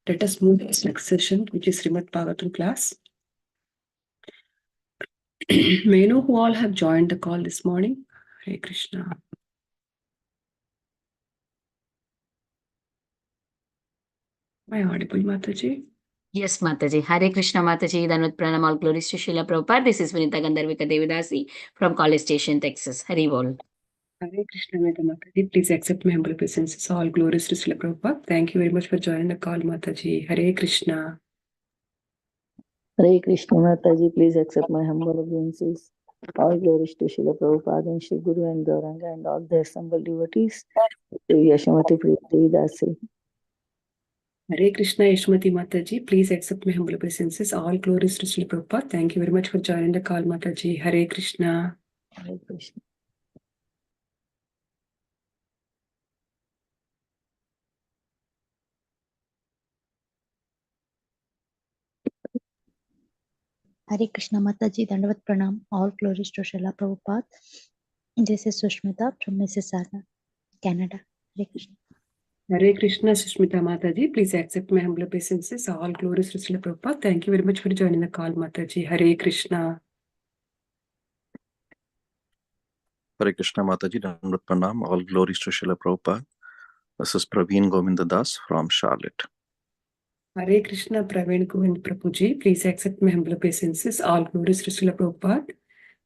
Let us move to the next session, which is Srimad Bhagavatam class. May I know who all have joined the call this morning? Hare Krishna. Am I audible, Mataji? Yes, Mataji. Hare Krishna, Mataji. Danvat Pranam, all glories to Srila Prabhupada. This is Vinita Gandharvika Devidasi from College Station, Texas. Hari Bol. Hare Krishna, Mataji. Please accept my humble obeisances. All glories to Srila Prabhupada. Thank you very much for joining the call, Mataji. Hare Krishna. Hare Krishna, Mataji. Please accept my humble obeisances. All glories to Srila Prabhupada and Shri Guru and Gauranga and all the assembled devotees. Yashamati Devidasi. Hare Krishna, Yashmati Mataji. Please accept my humble obeisances. All glories to Srila Prabhupada. Thank you very much for joining the call, Mataji. Hare Krishna. Hare Krishna. Hare Krishna Mataji, Dandavat Pranam, all glories to Srila Prabhupada. This is Sushmita from Mississauga, Canada. Hare Krishna. Hare Krishna, Sushmita Mataji. Please accept my humble obeisances. All glories to Srila Prabhupada. Thank you very much for joining the call, Mataji. Hare Krishna. Hare Krishna Mataji, Dandavat Pranam, all glories to Srila Prabhupada. This is Vrindavan Das from Charlotte. Hare Krishna, Praveen Govind Prabhuji. Please accept my humble obeisances. All glories to Srila Prabhupada.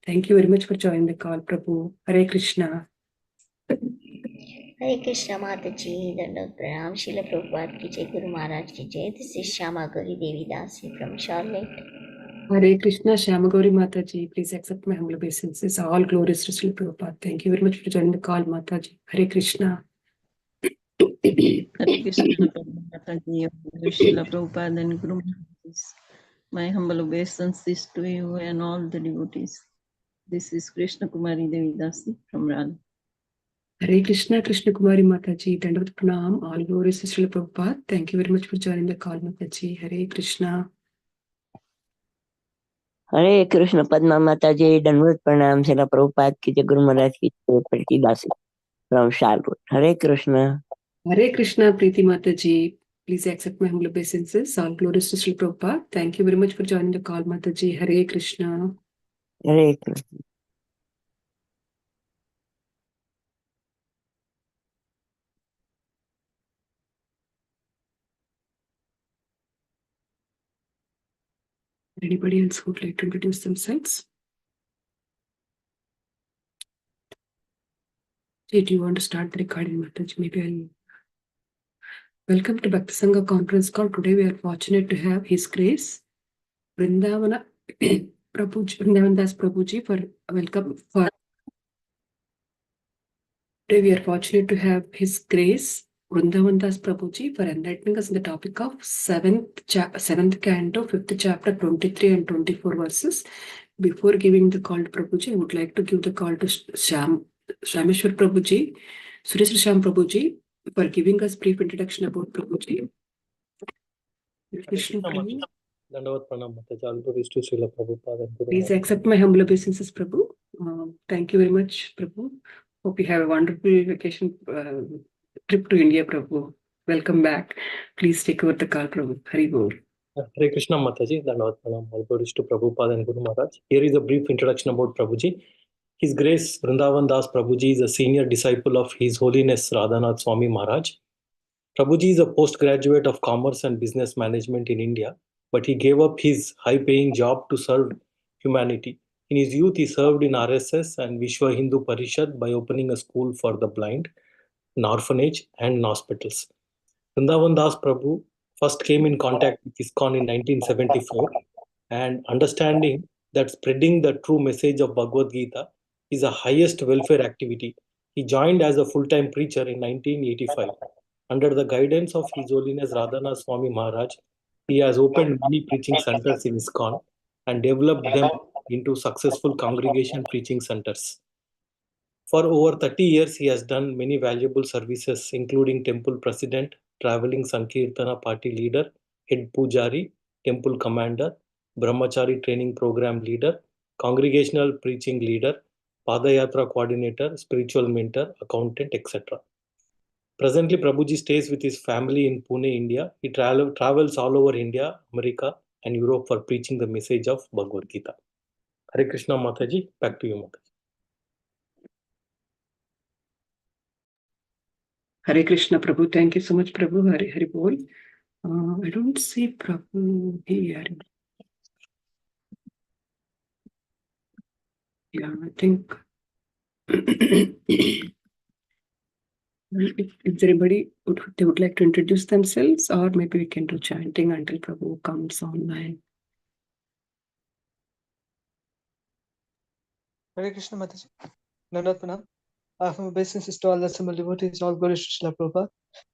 Thank you very much for joining the call, Prabhu. Hare Krishna. Hare Krishna Mataji, Dandavat Pranam, Srila Prabhupada ki Jai, Guru Maharaj ki Jai. This is Shama Gauri Devidasi from Charlotte. Hare Krishna, Shyamagauri Mataji. Please accept my humble obeisances. All glories to Srila Prabhupada. Thank you very much for joining the call, Mataji. Hare Krishna. Hare Krishna Mataji, Srila Prabhupada and Guru Maharaj. My humble obeisances to you and all the devotees. This is Krishna Kumari Devidasi from Raleigh. Hare Krishna, Krishna Kumari Mataji. Dandavat Pranam. All glories to Srila Prabhupada. Thank you very much for joining the call, Mataji. Hare Krishna. Hare Krishna Padma Mataji, Dandavat Pranam, Srila Prabhupada ki Jai, Guru Maharaj ki Jai, Priti Dasi from Charlotte. Hare Krishna. Hare Krishna, Preeti Mataji. Please accept my humble obeisances. All glories to Srila Prabhupada. Thank you very much for joining the call, Mataji. Hare Krishna. Hare Krishna. Anybody else who would like to introduce themselves? Jay, do you want to start the recording, Mataji? Maybe I'll... Welcome to Bhakti Sanga conference call. Today we are fortunate to have His Grace Vrindavan Das Prabhuji for welcome. Today we are fortunate to have His Grace Vrindavan Das Prabhuji for enlightening us on the topic of 7th canto, 5th chapter, 23 and 24 verses. Before giving the call to Prabhuji, I would like to give the call to Shameshwar Prabhuji, Suresh Sham Prabhuji, for giving us brief introduction about Prabhuji. Please accept my humble obeisances, Prabhu. Thank you very much, Prabhu. Hope you have a wonderful vacation trip to India, Prabhu. Welcome back. Please take over the call, Prabhu. Hari Bol. Hare Krishna Mataji, Dandavat Pranam, all glories to Prabhupada and Guru Maharaj. Here is a brief introduction about Prabhuji. His Grace Vrindavan Das Prabhuji is a senior disciple of His Holiness Radhanath Swami Maharaj. Prabhuji is a postgraduate of Commerce and Business Management in India, but he gave up his high-paying job to serve humanity. In his youth, he served in RSS and Vishwa Hindu Parishad by opening a school for the blind, an orphanage, and hospitals. Vrindavan Das Prabhu first came in contact with ISKCON in 1974, and understanding that spreading the true message of Bhagavad Gita is the highest welfare activity, he joined as a full-time preacher in 1985. Under the guidance of His Holiness Radhanath Swami Maharaj, he has opened many preaching centers in ISKCON and developed them into successful congregation preaching centers. For over 30 years, he has done many valuable services, including temple president, traveling Sankirtana party leader, head pujari, temple commander, brahmachari training program leader, congregational preaching leader, Padayatra coordinator, spiritual mentor, accountant, etc. Presently, Prabhuji stays with his family in Pune, India. He travels all over India, America, and Europe for preaching the message of Bhagavad Gita. Hare Krishna, Mataji. Back to you, Mataji. Hare Krishna, Prabhu. Thank you so much, Prabhu. Hare Hare Bol. I don't see Prabhu here. Yeah, I think if anybody they would like to introduce themselves, or maybe we can do chanting until Prabhu comes online. Hare Krishna Mataji. Dandavat Pranam. I have obeisances to all the assembled devotees, all glories to Srila Prabhupada.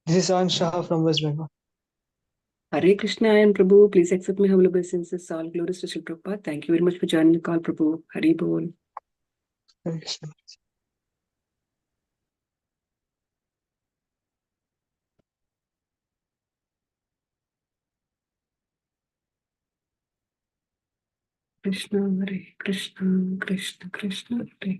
This is An Shah from West Bengal. Hare Krishna and Prabhu, please accept my humble obeisances. All glories to Srila Prabhupada. Thank you very much for joining the call, Prabhu. Hare Bol. Hare Krishna Mataji. Krishna, Hare Krishna, Krishna Krishna, Hare Hare.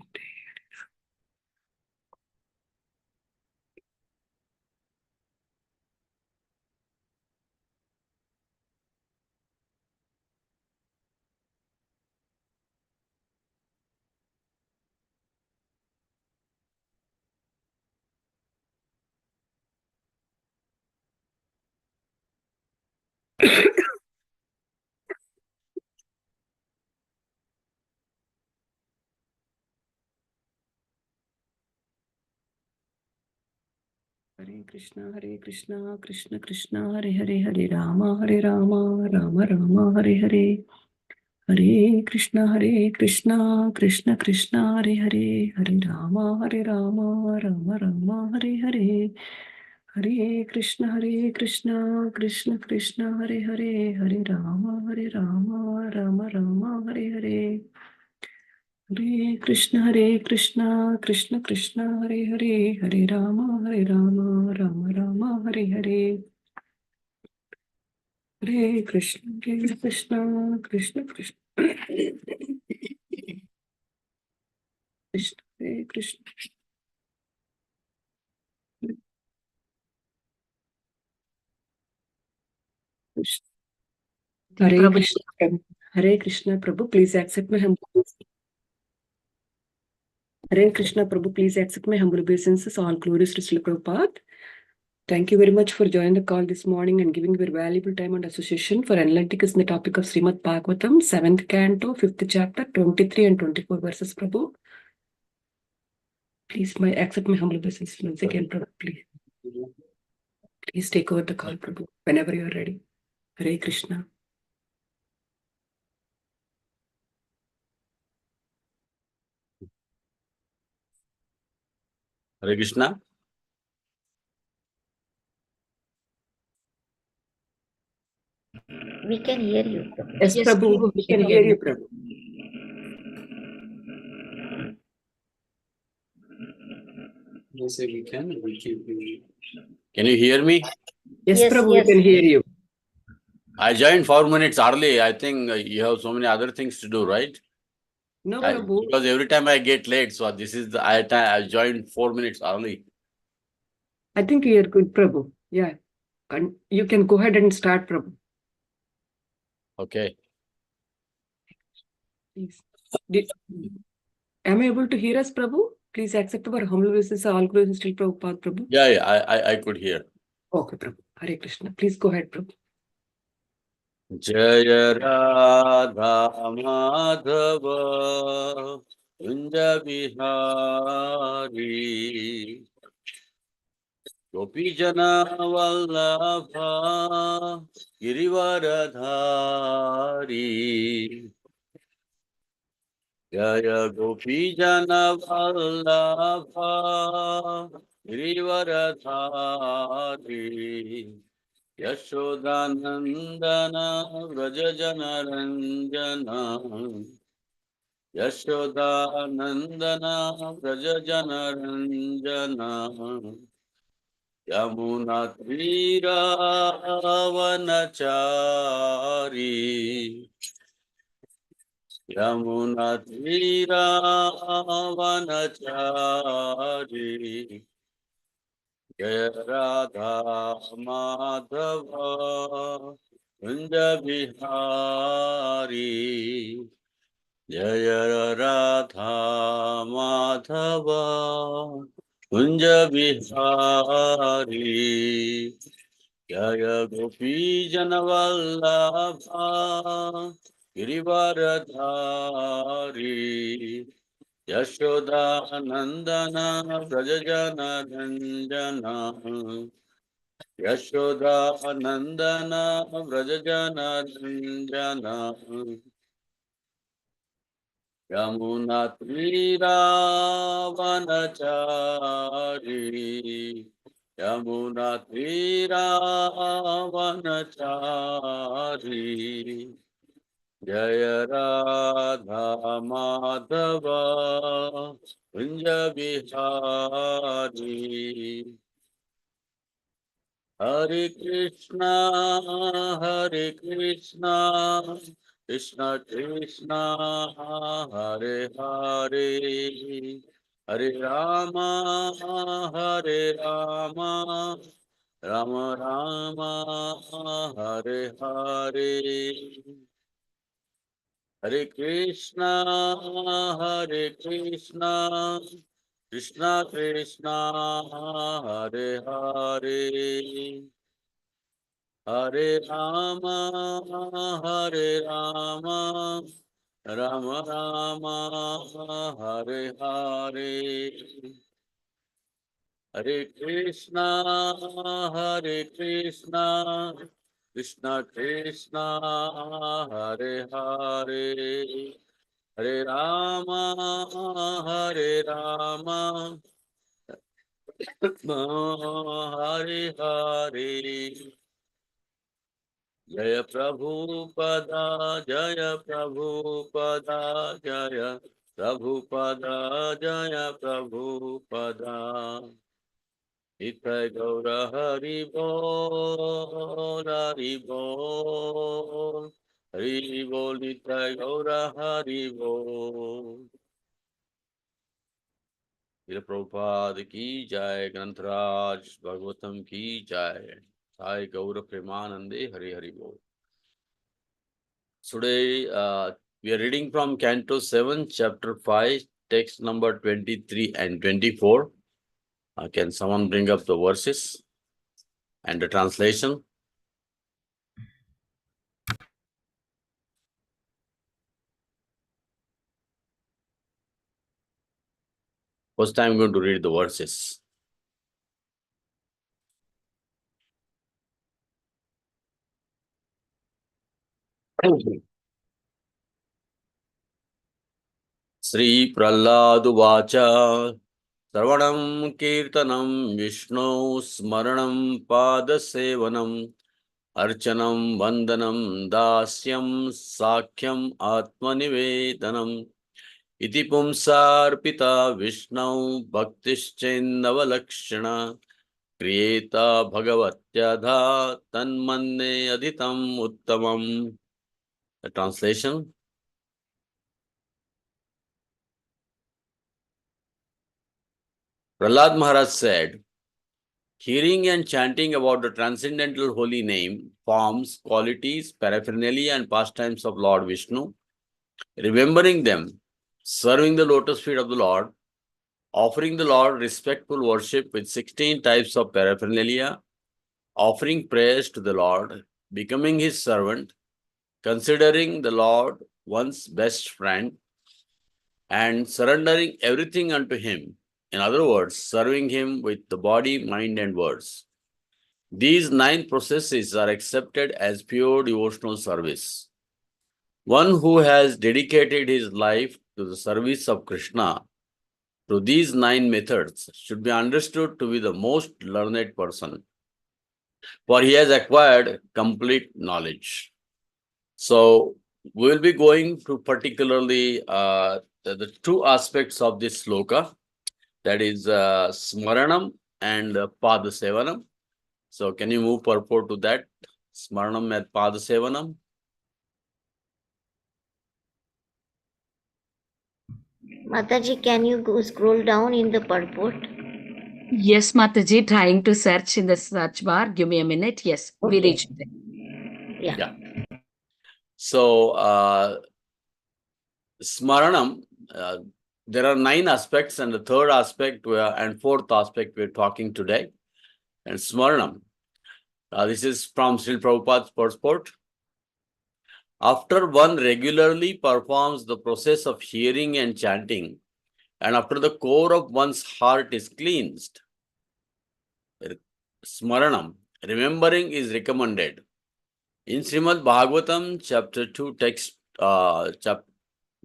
Hare Krishna, Krishna Krishna, Hare Hare, Hare Rama, Rama Rama, Hare Hare. Hare Krishna, Krishna Krishna, Hare Hare, Hare Rama, Rama Rama, Hare Hare. Hare Krishna, Krishna Krishna, Hare Hare, Hare Rama, Rama Rama, Hare Hare. Hare Krishna, Krishna Krishna, Hare Hare, Hare Rama, Rama Rama, Hare Hare. Hare Krishna, Krishna Krishna, Krishna, Hare Krishna. Hare Krishna, Prabhu. Hare Krishna, Prabhu, please accept my humble obeisances. Hare Krishna, Prabhu, please accept my humble obeisances. All glories to Srila Prabhupada. Thank you very much for joining the call this morning and giving your valuable time and association for enlightening us in the topic of Srimad Bhagavatam, 7th canto, 5th chapter, 23 and 24 verses, Prabhu. Please accept my humble obeisances once again, Prabhu, please. Please take over the call, Prabhu, whenever you are ready. Hare Krishna. Hare Krishna. We can hear you, Prabhu. Yes, Prabhu, we can hear you, Prabhu. Yes, we can. Can you hear me? Yes, Yes, Prabhu, yes. we can hear you. I joined 4 minutes early. I think you have so many other things to do, right? No, Prabhu. Because every time I get late, so this is I joined 4 minutes early. I think you are good, Prabhu. Yeah. And you can go ahead and start, Prabhu. Okay. Please. Am I able to hear us, Prabhu? Please accept our humble wishes. All glories to Prabhupada, Prabhu. Yeah, I could hear. Okay, Prabhu. Hare Krishna. Please go ahead, Prabhu. Jaya Radha Madhava Kunja Bihari Gopi Jana Vallabha Girivaradhari Jaya Gopi Jana Vallabha Girivaradhari Yashodanandana Vrajajana Ranjana Yashodanandana Vrajajana Ranjana Yamuna Tiravanachari Yamuna Tiravanachari Jaya Radha Madhava Kunja Bihari. Jaya Radha Madhava Kunja Bihari. Jaya Gopi Janavallabha Girivaradhari. Yashoda Nandana Brajajana Ranjana. Yashoda Nandana Brajajana Ranjana. Yamuna Vanachari. Yamuna Vanachari. Jaya Radha Madhava Kunja Bihari. Hare Krishna, Hare Krishna, Krishna Krishna, Hare Hare, Hare Rama, Hare Rama, Rama Rama, Hare Hare. Hare Krishna, Hare Krishna, Krishna Krishna, Hare Hare, Hare Rama, Hare Rama, Rama Rama, Hare Hare. Hare Krishna, Hare Krishna, Krishna Krishna, Hare Hare, Hare Rama, Hare Rama, Hare Hare. Jaya Prabhupada, Jaya Prabhupada, Jaya Prabhupada, Jaya Prabhupada. Nitai Gaura Hari Bol, Hari Bol, Hari Bol, Nitai Gaura Hari Bol. Srila Prabhupada ki jai, Grantaraj Bhagavatam ki jai, Sai Gaura Premanande Hari Hari Bol. Today we are reading from Canto 7, Chapter 5, text number 23 and 24. Can someone bring up the verses and the translation? First I'm going to read the verses. Sri Prahlad Vacha Sarvanam Kirtanam Vishnu Smaranam Padasevanam Archanam Vandanam Dasyam Sakhyam Atmanivedanam Iti Pumsarpita Vishnu Bhaktischendava Kriyeta Bhagavatyadha Tanmanne Aditam Uttamam. The translation. Prahlad Maharaj said, hearing and chanting about the transcendental holy name, forms, qualities, paraphernalia and pastimes of Lord Vishnu, remembering them, serving the lotus feet of the Lord, offering the Lord respectful worship with 16 types of paraphernalia, offering prayers to the Lord, becoming his servant, considering the Lord one's best friend, and surrendering everything unto him. In other words, serving him with the body, mind, and words. These 9 processes are accepted as pure devotional service. One who has dedicated his life to the service of Krishna through these 9 methods should be understood to be the most learned person, for he has acquired complete knowledge. So we will be going to particularly the 2 aspects of this sloka, that is Smaranam and Padasevanam. So can you move purport to that? Smaranam and Padasevanam. Mataji, can you go scroll down in the purport? Yes, Mataji, trying to search in the search bar. Give me a minute. Yes, we Okay. reached there. Yeah. So, Smaranam, there are 9 aspects, and the third aspect and fourth aspect we're talking today. And Smaranam, this is from Srila Prabhupada's purport. After one regularly performs the process of hearing and chanting, and after the core of one's heart is cleansed, Smaranam, remembering is recommended. In Srimad Bhagavatam, chapter 2, text,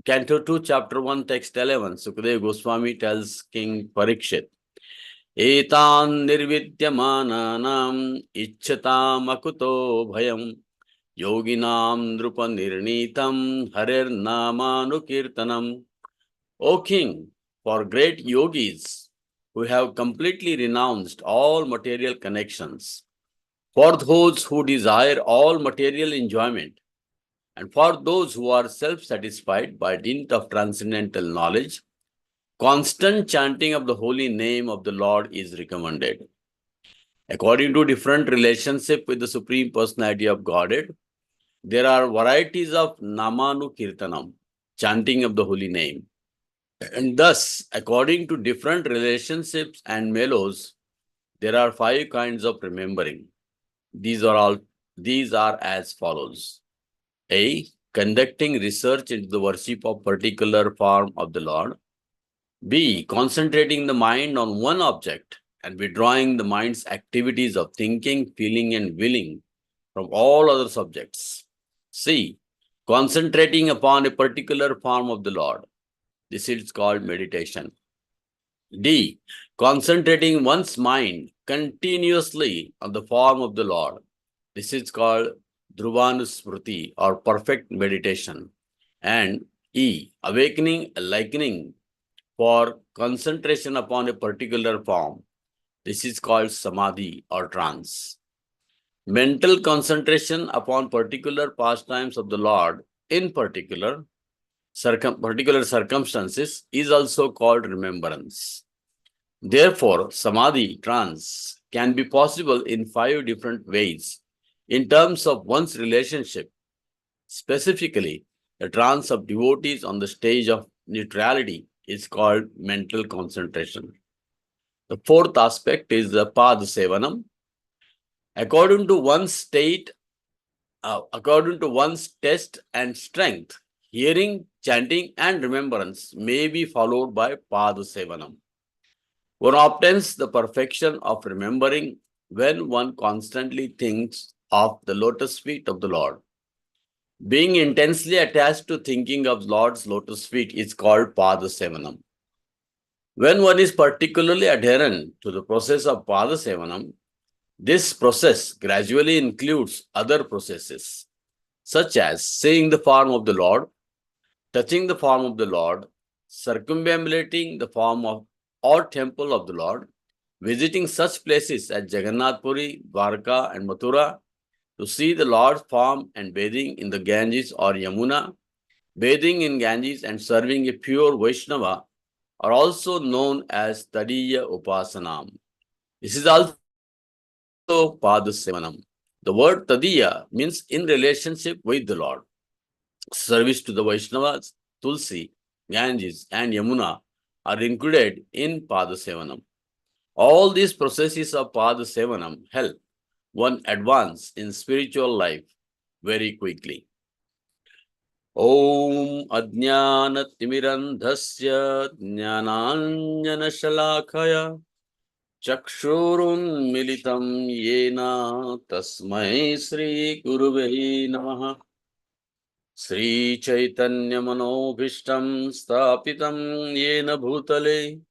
Canto 2, chapter 1, text 11, Sukadeva Goswami tells King Parikshit, Etan nirvidyamananam ichchatam akuto bhayam yoginam drupa nirnitam harer namanukirtanam. O King, for great yogis who have completely renounced all material connections, for those who desire all material enjoyment, and for those who are self-satisfied by dint of transcendental knowledge, constant chanting of the holy name of the Lord is recommended. According to different relationship with the Supreme Personality of Godhead, there are varieties of Namanu Kirtanam, chanting of the holy name. And thus, according to different relationships and mellows, there are 5 kinds of remembering. These are as follows. A. Conducting research into the worship of particular form of the Lord. B. Concentrating the mind on one object and withdrawing the mind's activities of thinking, feeling, and willing from all other subjects. C. Concentrating upon a particular form of the Lord. This is called meditation. D. Concentrating one's mind continuously on the form of the Lord. This is called Dhruvanusmriti or perfect meditation. And E. Awakening a likening for concentration upon a particular form. This is called Samadhi or trance. Mental concentration upon particular pastimes of the Lord in particular circumstances is also called remembrance. Therefore, Samadhi, trance, can be possible in 5 different ways in terms of one's relationship. Specifically, the trance of devotees on the stage of neutrality is called mental concentration. The fourth aspect is the Pad Sevanam. According to one's test and strength, hearing, chanting, and remembrance may be followed by Pad Sevanam. One obtains the perfection of remembering when one constantly thinks of the lotus feet of the Lord. Being intensely attached to thinking of Lord's lotus feet is called Pada Sevanam. When one is particularly adherent to the process of Pada Sevanam, this process gradually includes other processes, such as seeing the form of the Lord, touching the form of the Lord, circumambulating the form of or temple of the Lord, visiting such places as Jagannath Puri, Dwarka, and Mathura, to see the Lord's form and bathing in the Ganges or Yamuna, bathing in Ganges and serving a pure Vaishnava are also known as Tadiya Upasanam. This is also Padasevanam. The word Tadiya means in relationship with the Lord. Service to the Vaishnavas, Tulsi, Ganges, and Yamuna are included in Padasevanam. All these processes of Padasevanam help one advance in spiritual life very quickly. Om Ajnanatimirandhasya Jnananjanashalakaya Chakshurun Militam Yena Tasmai Sri Guruve Namaha Sri Chaitanya Manobhishtam Stapitam Yena Bhutale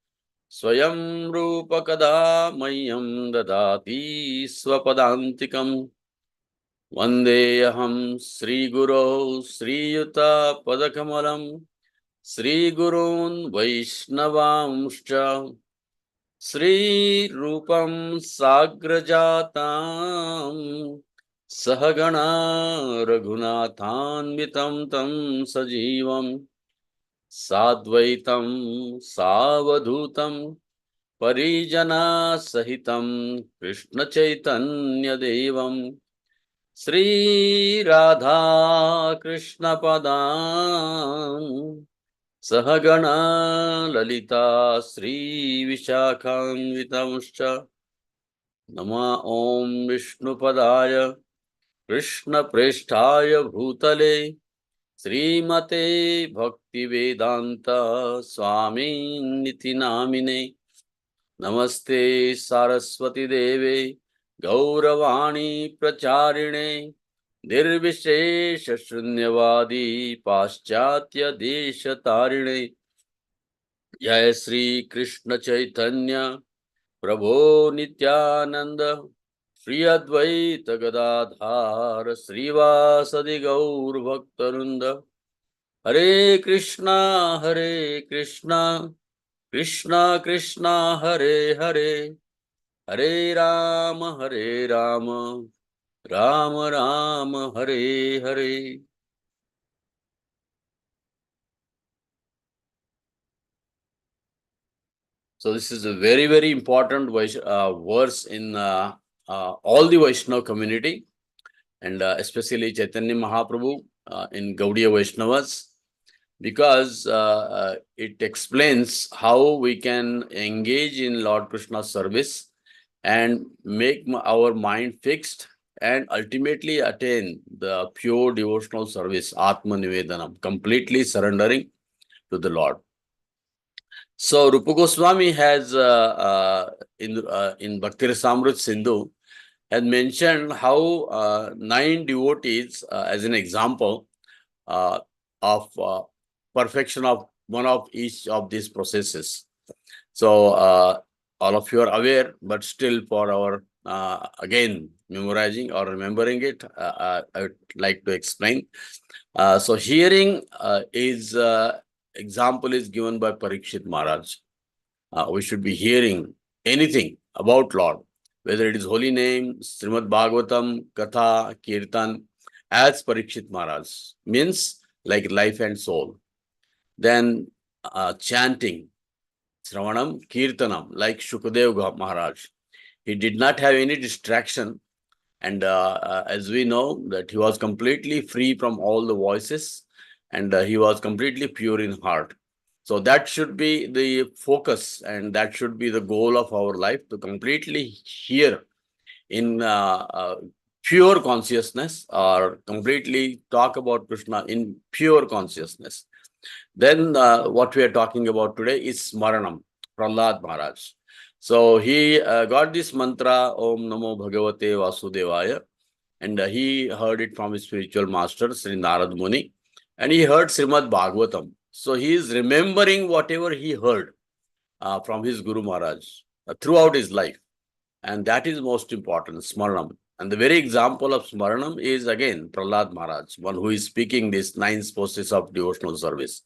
Swayam Rupa Kada Mayam Dadati Swapadantikam Vandeham Sri Guru Sri Yuta Padakamalam Sri Gurun Vaishnavamscha Sri Rupam Sagrajatam Sahagana Raghunathanvitam Tam Sajivam Sadvaitam Savadhutam Parijana Sahitam Krishna Chaitanya Devam Sri Radha Krishna Padam Sahagana Lalita Sri Vishakhanvitamscha Nama Om Vishnu Padaya Krishna Presthaya Bhutale Srimate Bhakti Vedanta Swami Niti Namine Namaste Saraswati Deve Gauravani Pracharine Nirvishesha Shunyavadi Paschatya Desha Tarine Jai Sri Krishna Chaitanya Prabhu Nityananda Shri Advaita Gadadhar Srivasadi Gaur Bhaktarunda Hare Krishna Krishna Krishna Hare Hare Hare Rama Rama Rama Hare Hare. So this is a very, very important verse in all the Vaishnava community, and especially Chaitanya Mahaprabhu in Gaudiya Vaishnavas, because it explains how we can engage in Lord Krishna's service and make our mind fixed and ultimately attain the pure devotional service, Atma Nivedanam, completely surrendering to the Lord. So Rupa Goswami has in Bhakti Rasamrita Sindhu has mentioned how 9 devotees as an example of perfection of one of each of these processes. So all of you are aware, but still for our again memorizing or remembering it, I would like to explain. So hearing is example is given by Parikshit Maharaj. We should be hearing anything about Lord, whether it is holy name, Srimad Bhagavatam, Katha, Kirtan, as Parikshit Maharaj, means like life and soul. Then chanting, Sravanam, Kirtanam, like Shukadev Maharaj. He did not have any distraction, and as we know that he was completely free from all the voices, and he was completely pure in heart. So that should be the focus, and that should be the goal of our life, to completely hear in pure consciousness, or completely talk about Krishna in pure consciousness. Then what we are talking about today is Smaranam, Prahlad Maharaj. So he got this mantra, Om Namo Bhagavate Vasudevaya, and he heard it from his spiritual master, Sri Narad Muni, and he heard Srimad Bhagavatam. So he is remembering whatever he heard from his Guru Maharaj throughout his life. And that is most important, Smaranam. And the very example of Smaranam is again Prahlad Maharaj, one who is speaking these 9 processes of devotional service.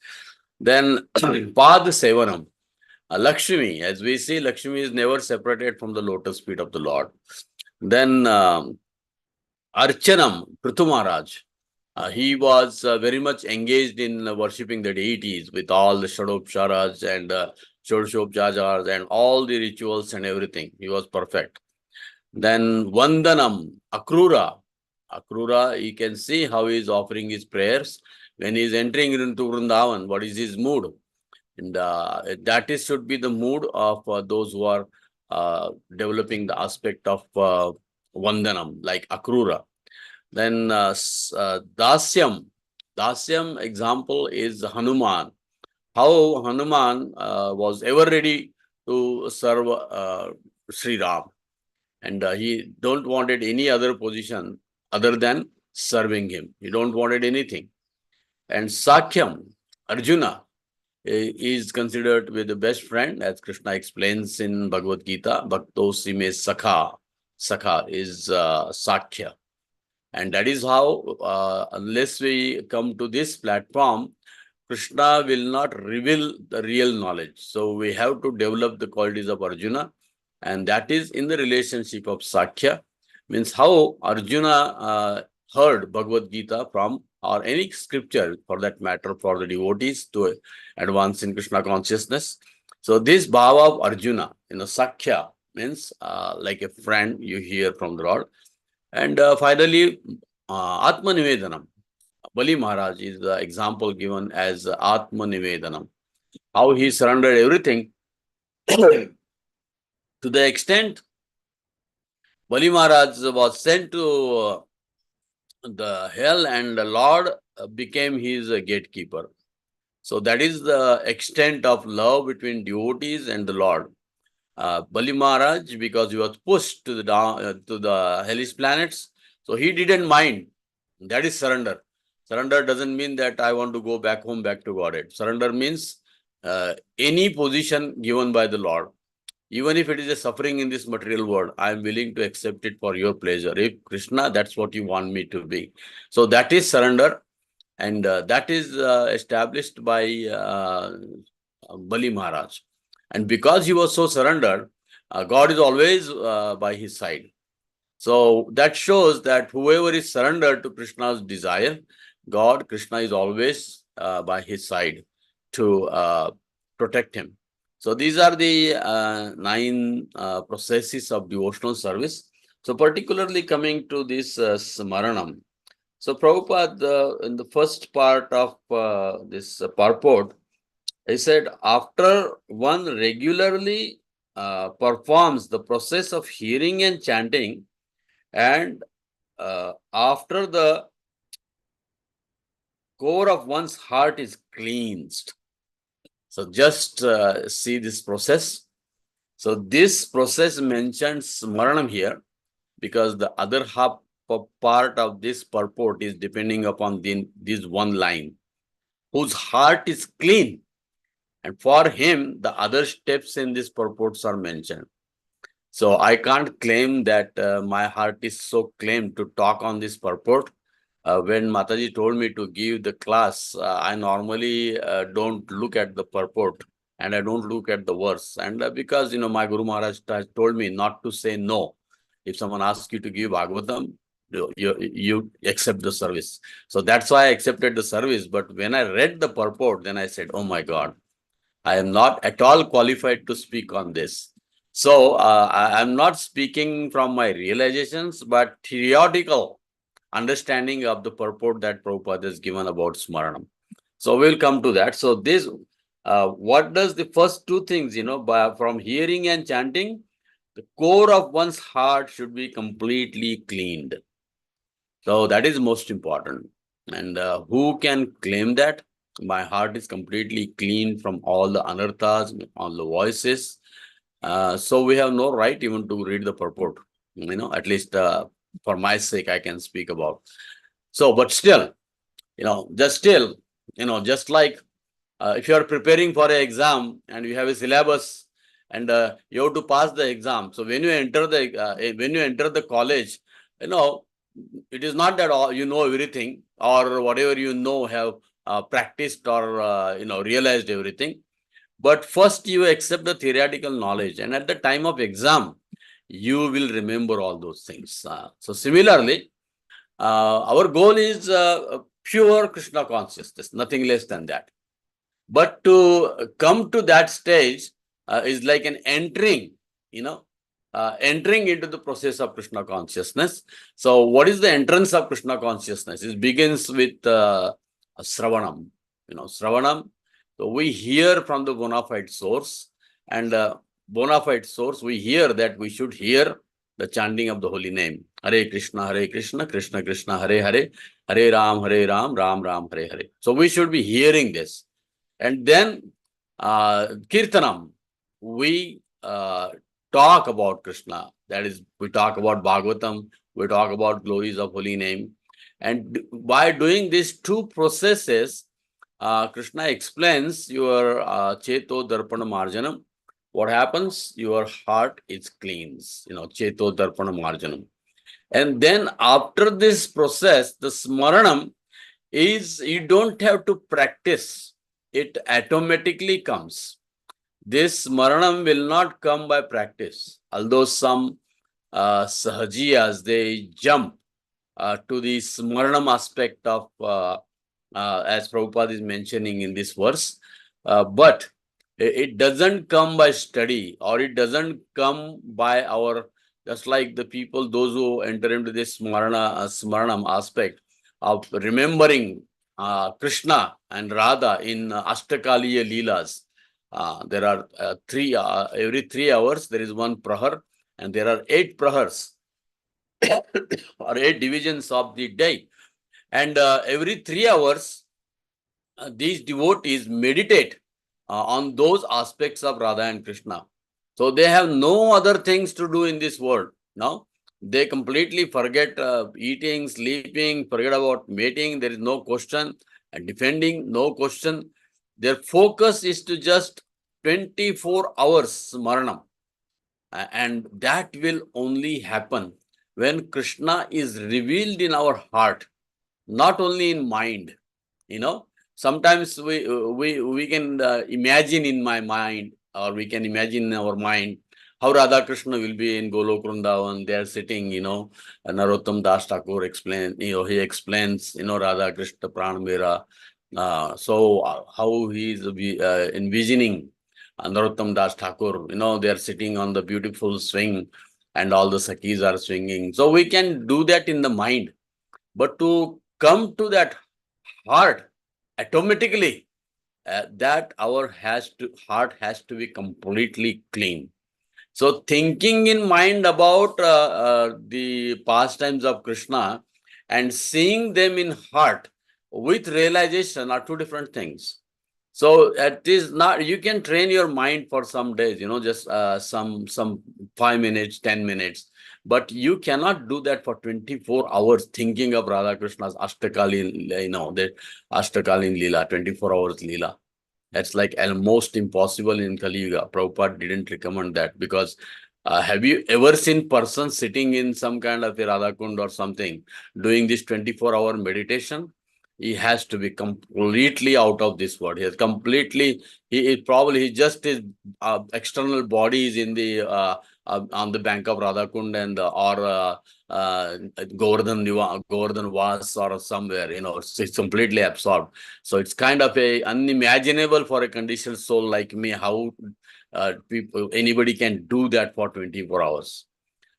Then Pad Sevanam, Lakshmi, as we see, Lakshmi is never separated from the lotus feet of the Lord. Then Archanam, Prithu Maharaj, he was very much engaged in worshipping the deities with all the Shadopcharas and Shodshopcharas and all the rituals and everything. He was perfect. Then Vandanam, Akrura. Akrura, you can see how he is offering his prayers when he is entering into Vrindavan. What is his mood? And that is should be the mood of those who are developing the aspect of Vandanam, like Akrura. Then Dasyam. Dasyam example is Hanuman. How Hanuman was ever ready to serve Sri Ram. And he don't wanted any other position other than serving him. He don't wanted anything. And Sakyam, Arjuna, is considered with the best friend, as Krishna explains in Bhagavad Gita. Bhakto sime sakha. Sakha is Sakya. And that is how, unless we come to this platform, Krishna will not reveal the real knowledge. So we have to develop the qualities of Arjuna, and that is in the relationship of Sakya. Means how Arjuna heard Bhagavad Gita from, or any scripture for that matter, for the devotees to advance in Krishna consciousness. So this bhava of Arjuna, Sakhya means like a friend you hear from the Lord. And finally, Atma Nivedanam. Bali Maharaj is the example given as Atma Nivedanam. How he surrendered everything to the extent Bali Maharaj was sent to the hell and the Lord became his gatekeeper. So that is the extent of love between devotees and the Lord. Bali Maharaj, because he was pushed to the hellish planets, so he didn't mind. That is surrender. Surrender doesn't mean that I want to go back home, back to Godhead. Surrender means any position given by the Lord. Even if it is a suffering in this material world, I am willing to accept it for your pleasure. If Krishna, that's what you want me to be. So that is surrender. And that is established by Bali Maharaj. And because he was so surrendered, God is always by his side. So that shows that whoever is surrendered to Krishna's desire, God, Krishna is always by his side to protect him. So these are the 9 processes of devotional service. So particularly coming to this Smaranam. So Prabhupada, in the first part of this purport, he said, after one regularly performs the process of hearing and chanting, and after the core of one's heart is cleansed. So just see this process. So this process mentions Smaranam here, because the other half part of this purport is depending upon this one line, whose heart is clean. And for him, the other steps in this purports are mentioned. So I can't claim that my heart is so clean to talk on this purport. When Mataji told me to give the class, I normally don't look at the purport and I don't look at the verse. And because, my Guru Maharaj told me not to say no. If someone asks you to give Bhagavatam, you accept the service. So that's why I accepted the service. But when I read the purport, then I said, oh my God, I am not at all qualified to speak on this. So I'm not speaking from my realizations, but theoretical understanding of the purport that Prabhupada has given about Smaranam. So we'll come to that. So this, what does the first 2 things, from hearing and chanting, the core of one's heart should be completely cleaned. So that is most important. And who can claim that? My heart is completely clean from all the anarthas, all the voices. So we have no right even to read the purport. At least for my sake, I can speak about. So, but still, just like if you are preparing for an exam and you have a syllabus and you have to pass the exam. So when you enter the college, it is not that all you know everything, or whatever have practiced or realized everything. But first you accept the theoretical knowledge, and at the time of exam, you will remember all those things. So similarly, our goal is pure Krishna consciousness, nothing less than that. But to come to that stage is like an entering into the process of Krishna consciousness. So what is the entrance of Krishna consciousness? It begins with Sravanam. Sravanam. So we hear from the bona fide source, and bona fide source, we hear that we should hear the chanting of the holy name. Hare Krishna, Krishna Krishna, Hare Hare, Hare Ram, Ram Ram, Hare Hare. So we should be hearing this. And then Kirtanam, we talk about Krishna. That is, we talk about Bhagavatam, we talk about glories of holy name. And by doing these 2 processes, Krishna explains your Cheto Darpana Marjanam. What happens? Your heart is cleansed, Cheto Darpana Marjanam. And then after this process, the Smaranam is, you don't have to practice. It automatically comes. This Smaranam will not come by practice. Although some Sahajiyas, they jump to the Smaranam aspect of, as Prabhupada is mentioning in this verse. But It doesn't come by study, or it doesn't come by our, just like the people, those who enter into this Smaranam aspect of remembering Krishna and Radha in Ashtakaliya Leelas. There are every 3 hours there is one prahar, and there are 8 prahars or 8 divisions of the day. And every 3 hours, these devotees meditate on those aspects of Radha and Krishna. So they have no other things to do in this world. No, they completely forget eating, sleeping, forget about mating. There is no question, and defending, no question. Their focus is to just 24 hours Smaranam. And that will only happen when Krishna is revealed in our heart, not only in mind. Sometimes we can imagine in my mind, or we can imagine in our mind how Radha Krishna will be in Golok Vrindavan. They are sitting, Narottam Das Thakur explains, he explains, Radha Krishna Pranamera. How he is envisioning Narottam Das Thakur, they are sitting on the beautiful swing and all the Sakhis are swinging. So we can do that in the mind. But to come to that heart, automatically, that our heart has to be completely clean. So thinking in mind about the pastimes of Krishna and seeing them in heart with realization are two different things. So it is not, you can train your mind for some days, just some 5 minutes, 10 minutes, but you cannot do that for 24 hours thinking of Radha Krishna's Ashtakalin, the Ashtakalin Leela, 24 hours Leela. That's like almost impossible in Kali Yuga. Prabhupada didn't recommend that, because have you ever seen person sitting in some kind of a Radha Kund or something doing this 24-hour meditation? He has to be completely out of this world. He is completely, he just his external body is in the on the bank of Radha Kund and or Govardhan Vas or somewhere, it's completely absorbed. So it's kind of a unimaginable for a conditioned soul like me how anybody can do that for 24 hours.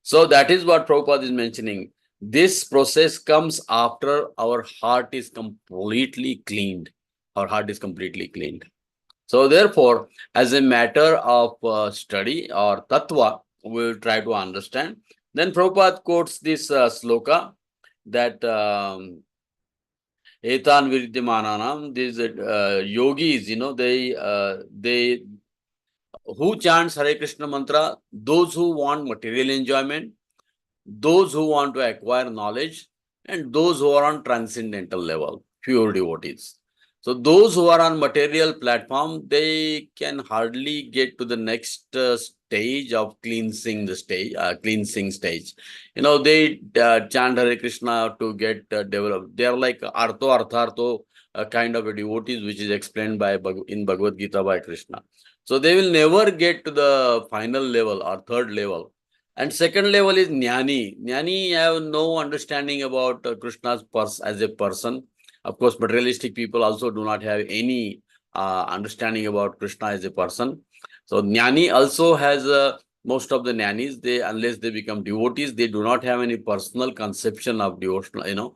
So that is what Prabhupada is mentioning. This process comes after our heart is completely cleaned. Our heart is completely cleaned. So therefore, as a matter of study or tattva, we will try to understand. Then Prabhupada quotes this sloka that Etan Viridyamananam, these yogis, they who chants Hare Krishna mantra, those who want material enjoyment, those who want to acquire knowledge, and those who are on transcendental level, pure devotees. So those who are on material platform, they can hardly get to the next stage of cleansing stage. They chant Hare Krishna to get developed. They are like artho kind of a devotees, which is explained in Bhagavad Gita by Krishna. So they will never get to the final level or third level. And second level is Jnani. Jnani have no understanding about Krishna's as a person. Of course, materialistic people also do not have any understanding about Krishna as a person. So Jnani also has most of the Jnanis, unless they become devotees, they do not have any personal conception of devotional,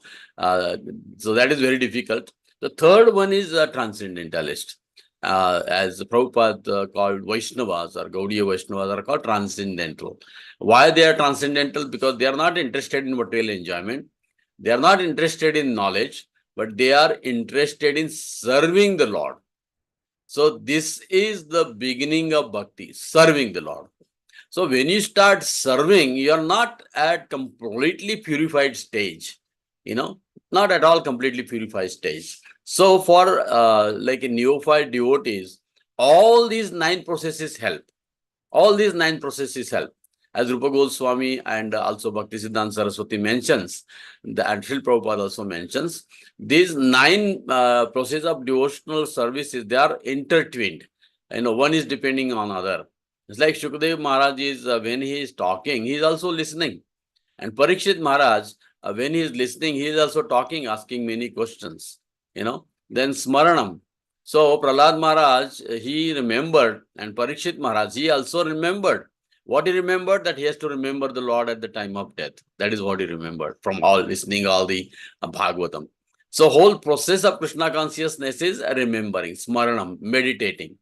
so that is very difficult. The third one is a transcendentalist. As Prabhupada called Vaishnavas or Gaudiya Vaishnavas are called transcendental. Why they are transcendental? Because they are not interested in material enjoyment. They are not interested in knowledge, but they are interested in serving the Lord. So this is the beginning of bhakti, serving the Lord. So when you start serving, you are not at completely purified stage, not at all completely purified stage. So for like a neophyte devotees, all these 9 processes help. All these 9 processes help. As Rupa Goswami and also Bhaktisiddhanta Saraswati mentions, and Srila Prabhupada also mentions, these 9 processes of devotional services, they are intertwined. One is depending on other. It's like Shukdev Maharaj is, when he is talking, he is also listening. And Parikshit Maharaj, when he is listening, he is also talking, asking many questions. Then Smaranam. So Prahlad Maharaj, he remembered, and Parikshit Maharaj, he also remembered. What he remembered, that he has to remember the Lord at the time of death. That is what he remembered from all listening all the Bhagavatam. So whole process of Krishna consciousness is remembering, Smaranam, meditating.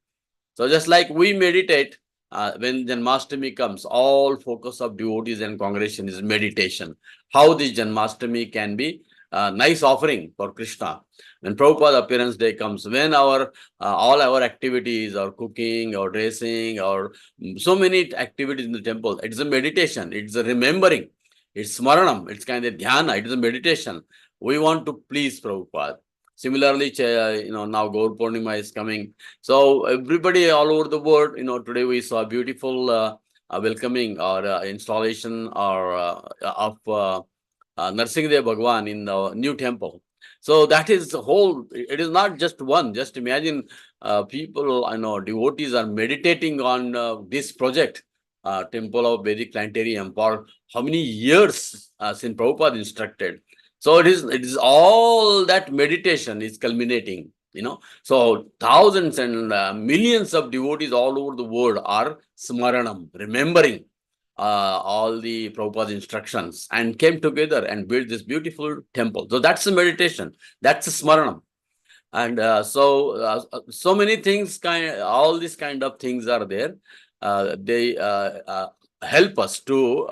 So just like we meditate, when Janmashtami comes, all focus of devotees and congregation is meditation. How this Janmashtami can be a nice offering for Krishna. When Prabhupada appearance day comes, when our all our activities, our cooking, our dressing, or so many activities in the temple, it's a meditation, it's a remembering, it's Smaranam, it's kind of dhyana, it is a meditation. We want to please Prabhupada. Similarly, now Gaur Purnima is coming. So everybody all over the world, today we saw beautiful welcoming or installation or of Narsingadev Bhagwan in the new temple. So that is the whole, it is not just one. Just imagine people, devotees are meditating on this project, Temple of Vedic Planetarium, for how many years since Prabhupada instructed. So it is all that meditation is culminating, So thousands and millions of devotees all over the world are Smaranam, remembering all the Prabhupada's instructions, and came together and built this beautiful temple. So that's a meditation. That's a Smaranam. And so many things, all these kind of things are there. They help us to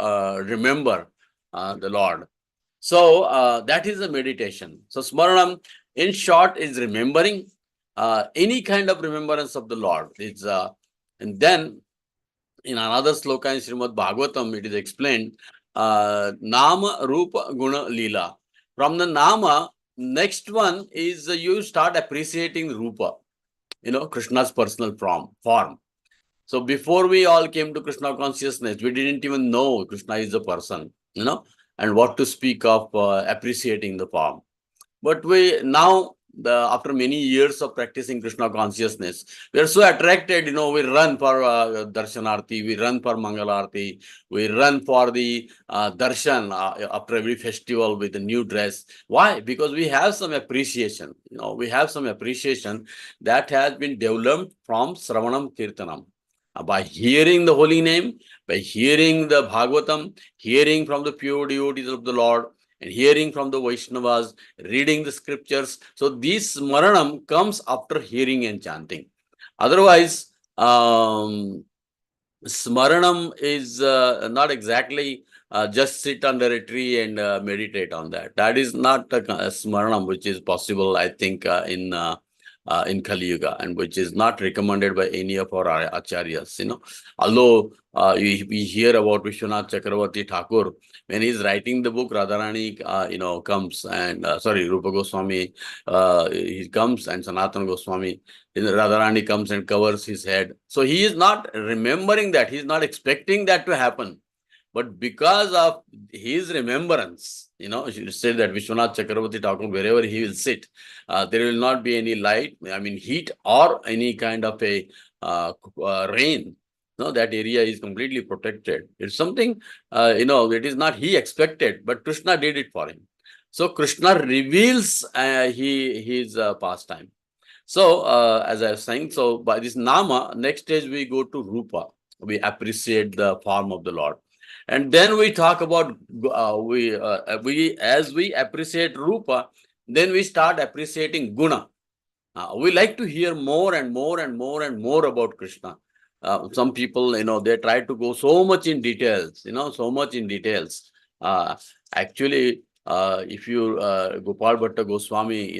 remember the Lord. So that is a meditation. So Smaranam, in short, is remembering, any kind of remembrance of the Lord. And then in another sloka in Srimad Bhagavatam, it is explained, Nama, Rupa, Guna, Leela. From the Nama, next one is you start appreciating Rupa, Krishna's personal form. So before we all came to Krishna consciousness, we didn't even know Krishna is a person, and what to speak of appreciating the form. But we now, after many years of practicing Krishna consciousness, we are so attracted, we run for darshanarti, we run for mangalarti, we run for the darshan after every festival with a new dress. Why? Because we have some appreciation, we have some appreciation that has been developed from Sravanam Kirtanam. By hearing the holy name, by hearing the Bhagavatam, hearing from the pure devotees of the Lord, and hearing from the Vaishnavas, reading the scriptures. So this Smaranam comes after hearing and chanting. Otherwise, Smaranam is not exactly just sit under a tree and meditate on that. That is not a Smaranam which is possible, I think, in Kali Yuga, and which is not recommended by any of our acharyas. Although we hear about Vishwanath Chakravarti Thakur, when he's writing the book, Radharani, comes and Rupa Goswami, he comes, and Sanatana Goswami, Radharani comes and covers his head. So he is not remembering that, he is not expecting that to happen. But because of his remembrance, you say that Vishwanath Chakravarti Thakur, wherever he will sit, there will not be any light, heat or any kind of a rain. That area is completely protected. It's something, it is not he expected, but Krishna did it for him. So Krishna reveals his pastime. So as I was saying, so by this Nama, next stage we go to Rupa. We appreciate the form of the Lord. And then we talk about, as we appreciate Rupa, then we start appreciating Guna. We like to hear more and more and more and more about Krishna. Some people, they try to go so much in details, so much in details. Actually, if you, Gopal Bhatta Goswami,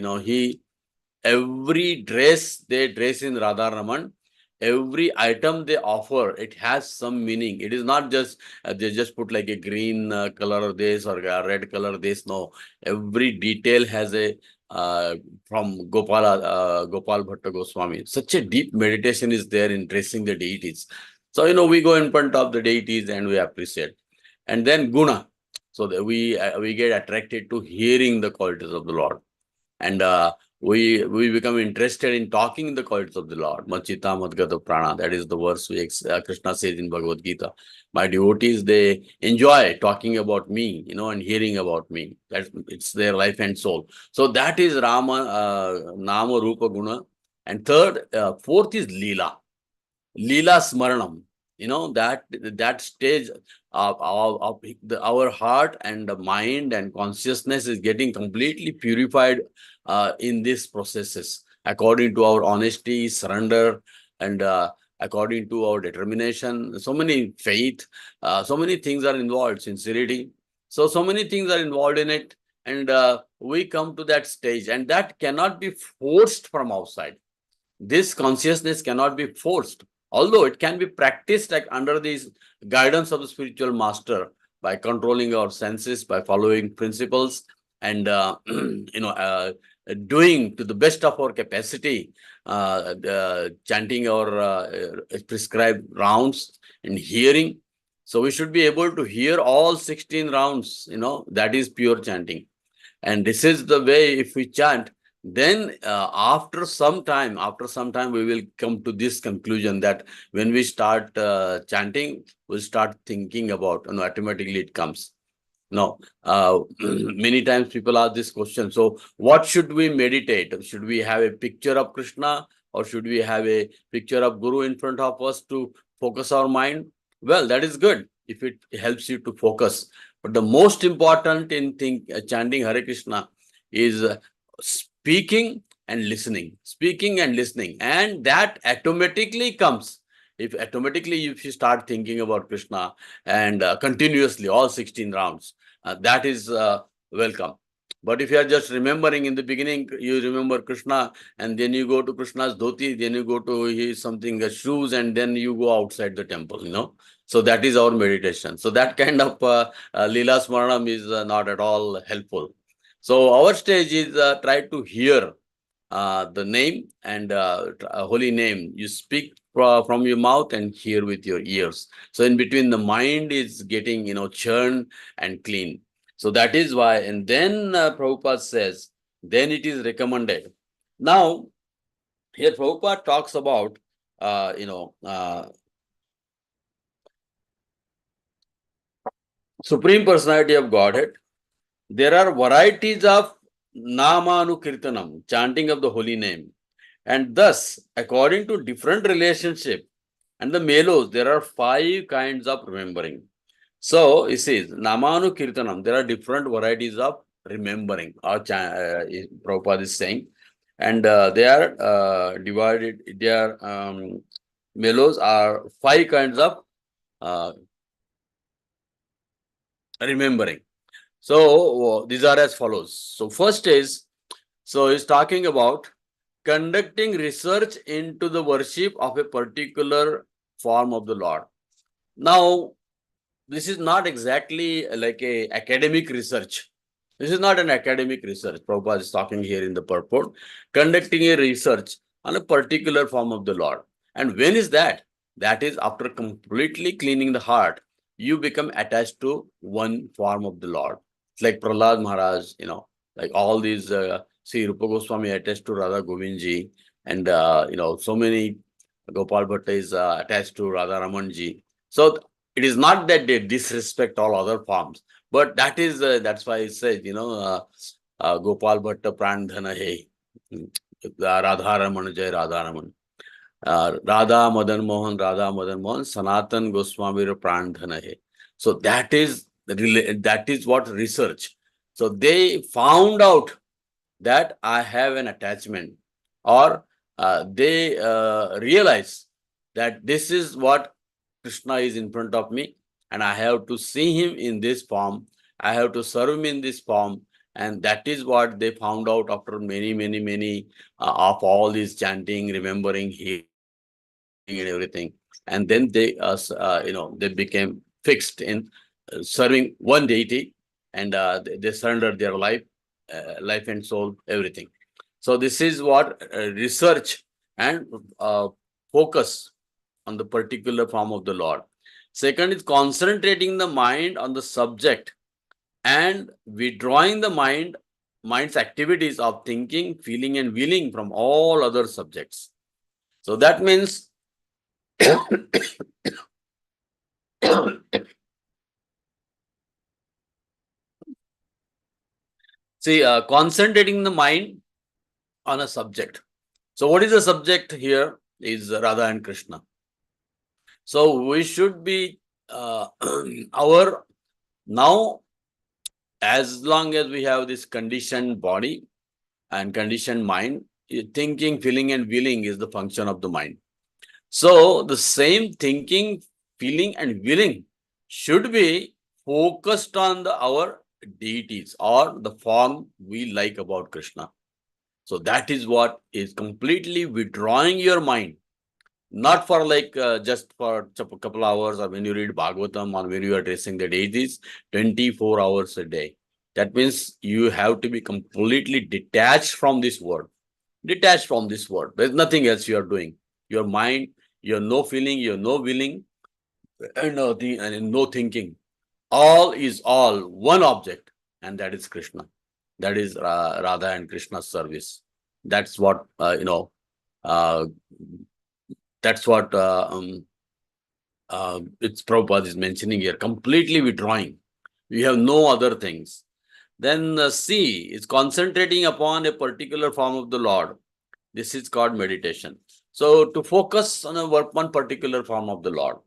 every dress they dress in Radha Raman, every item they offer, it has some meaning. It is not just, they just put like a green color of this or a red color of this. No, every detail has a, from Gopal Bhatta Goswami. Such a deep meditation is there in dressing the deities. So, we go in front of the deities and we appreciate. And then Guna. So that we get attracted to hearing the qualities of the Lord. And we become interested in talking the qualities of the Lord. Machita Madgata Prana. That is the verse Krishna says in Bhagavad Gita. My devotees, they enjoy talking about me, and hearing about me. It's their life and soul. So that is Nama, Rupa, Guna. And fourth is Leela. Leela Smaranam. That stage of our heart and mind and consciousness is getting completely purified in these processes according to our honesty, surrender, and according to our determination. So many faith, so many things are involved, sincerity. So many things are involved in it. And we come to that stage, and that cannot be forced from outside. This consciousness cannot be forced, although it can be practiced like under the guidance of the spiritual master by controlling our senses, by following principles, and doing to the best of our capacity, chanting our prescribed rounds and hearing. So we should be able to hear all 16 rounds. That is pure chanting. And this is the way, if we chant, then after some time, we will come to this conclusion that when we start chanting, we'll start thinking about, automatically it comes. Now, many times people ask this question. So what should we meditate? Should we have a picture of Krishna, or should we have a picture of Guru in front of us to focus our mind? Well, that is good if it helps you to focus. But the most important in chanting Hare Krishna is speaking and listening. And that automatically comes. If you start thinking about Krishna and continuously all 16 rounds, that is welcome. But if you are just remembering in the beginning, you remember Krishna, and then you go to Krishna's dhoti, then you go to his shoes, and then you go outside the temple, So that is our meditation. So that kind of Leela Smaranam is not at all helpful. So our stage is try to hear the name and holy name. You speak from your mouth and hear with your ears. So in between, the mind is getting, churned and clean. So that is why. And then Prabhupada says, then it is recommended. Now, here Prabhupada talks about, Supreme Personality of Godhead. There are varieties of Namanukirtanam, chanting of the holy name. And thus, according to different relationship and the melos, there are 5 kinds of remembering. So, it says, Namanukirtanam, there are different varieties of remembering, Prabhupada is saying. And they are divided, their melos are 5 kinds of remembering. So these are as follows. So first is, so he's talking about conducting research into the worship of a particular form of the Lord. Now, this is not exactly like a academic research. This is not an academic research. Prabhupada is talking here in the purport, conducting a research on a particular form of the Lord. And when is that? That is after completely cleaning the heart, you become attached to one form of the Lord. It's like Prahlad Maharaj, like all these, see, Rupa Goswami attached to Radha Govindji, and, so many, Gopal Bhatta is attached to Radha Ramanji. So it is not that they disrespect all other forms, but that is, that's why it says, Gopal Bhatta Pran Dhana Hai, Radha Raman Jai Radha Raman. Radha Madan Mohan, Sanatan Goswami Pran Dhana Hai. So that is what research. So they found out that I have an attachment, or they realize that this is what Krishna is in front of me, and I have to see him in this form. I have to serve him in this form. And that is what they found out after many of all this chanting, remembering, hearing, and everything. And then they, they became fixed in serving one deity, and they surrendered their life and soul, everything. So this is what research and focus on the particular form of the Lord. Second is concentrating the mind on the subject and withdrawing the mind's activities of thinking, feeling, and willing from all other subjects. So that means see, concentrating the mind on a subject. So what is the subject here is Radha and Krishna. So we should be our now, as long as we have this conditioned body and conditioned mind, thinking, feeling, and willing is the function of the mind. So the same thinking, feeling, and willing should be focused on our deities or the form we like about Krishna. So that is what is completely withdrawing your mind. Not for like just for a couple hours, or when you read Bhagavatam, or when you are addressing the deities, 24 hours a day. That means you have to be completely detached from this world. Detached from this world. There's nothing else you are doing. Your mind, you have no feeling, you have no willing, and no thinking. All is all one object, and that is Krishna. That is Radha and Krishna's service. That's what uh, that's what it's Prabhupada is mentioning here. Completely withdrawing. We have no other things. Then C is concentrating upon a particular form of the Lord. This is called meditation. So to focus on one particular form of the Lord.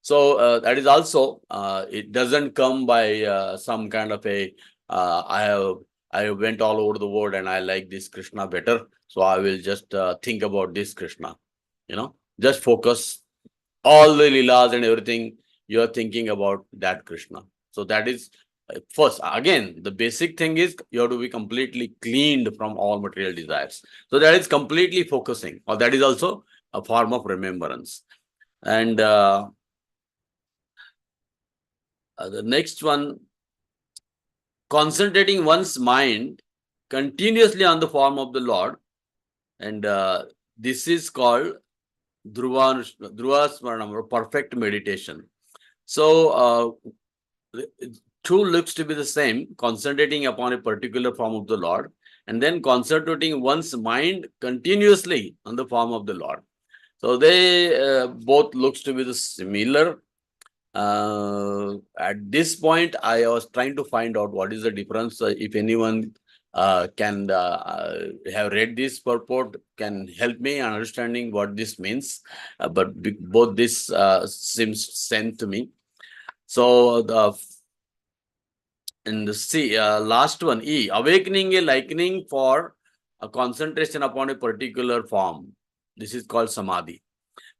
So that is also, it doesn't come by some kind of a, I went all over the world and I like this Krishna better. So I will just think about this Krishna, just focus all the leelas and everything. You are thinking about that Krishna. So that is first, again, the basic thing is you have to be completely cleaned from all material desires. So that is completely focusing, or that is also a form of remembrance. And the next one, concentrating one's mind continuously on the form of the Lord. And this is called Dhruva Smaranam, or perfect meditation. So two looks to be the same, concentrating upon a particular form of the Lord, and then concentrating one's mind continuously on the form of the Lord. So they both looks to be the similar. At this point, I was trying to find out what is the difference. If anyone can have read this purport, can help me in understanding what this means. But both this seems sent to me. So last one, E, awakening a liking for a concentration upon a particular form. This is called samadhi.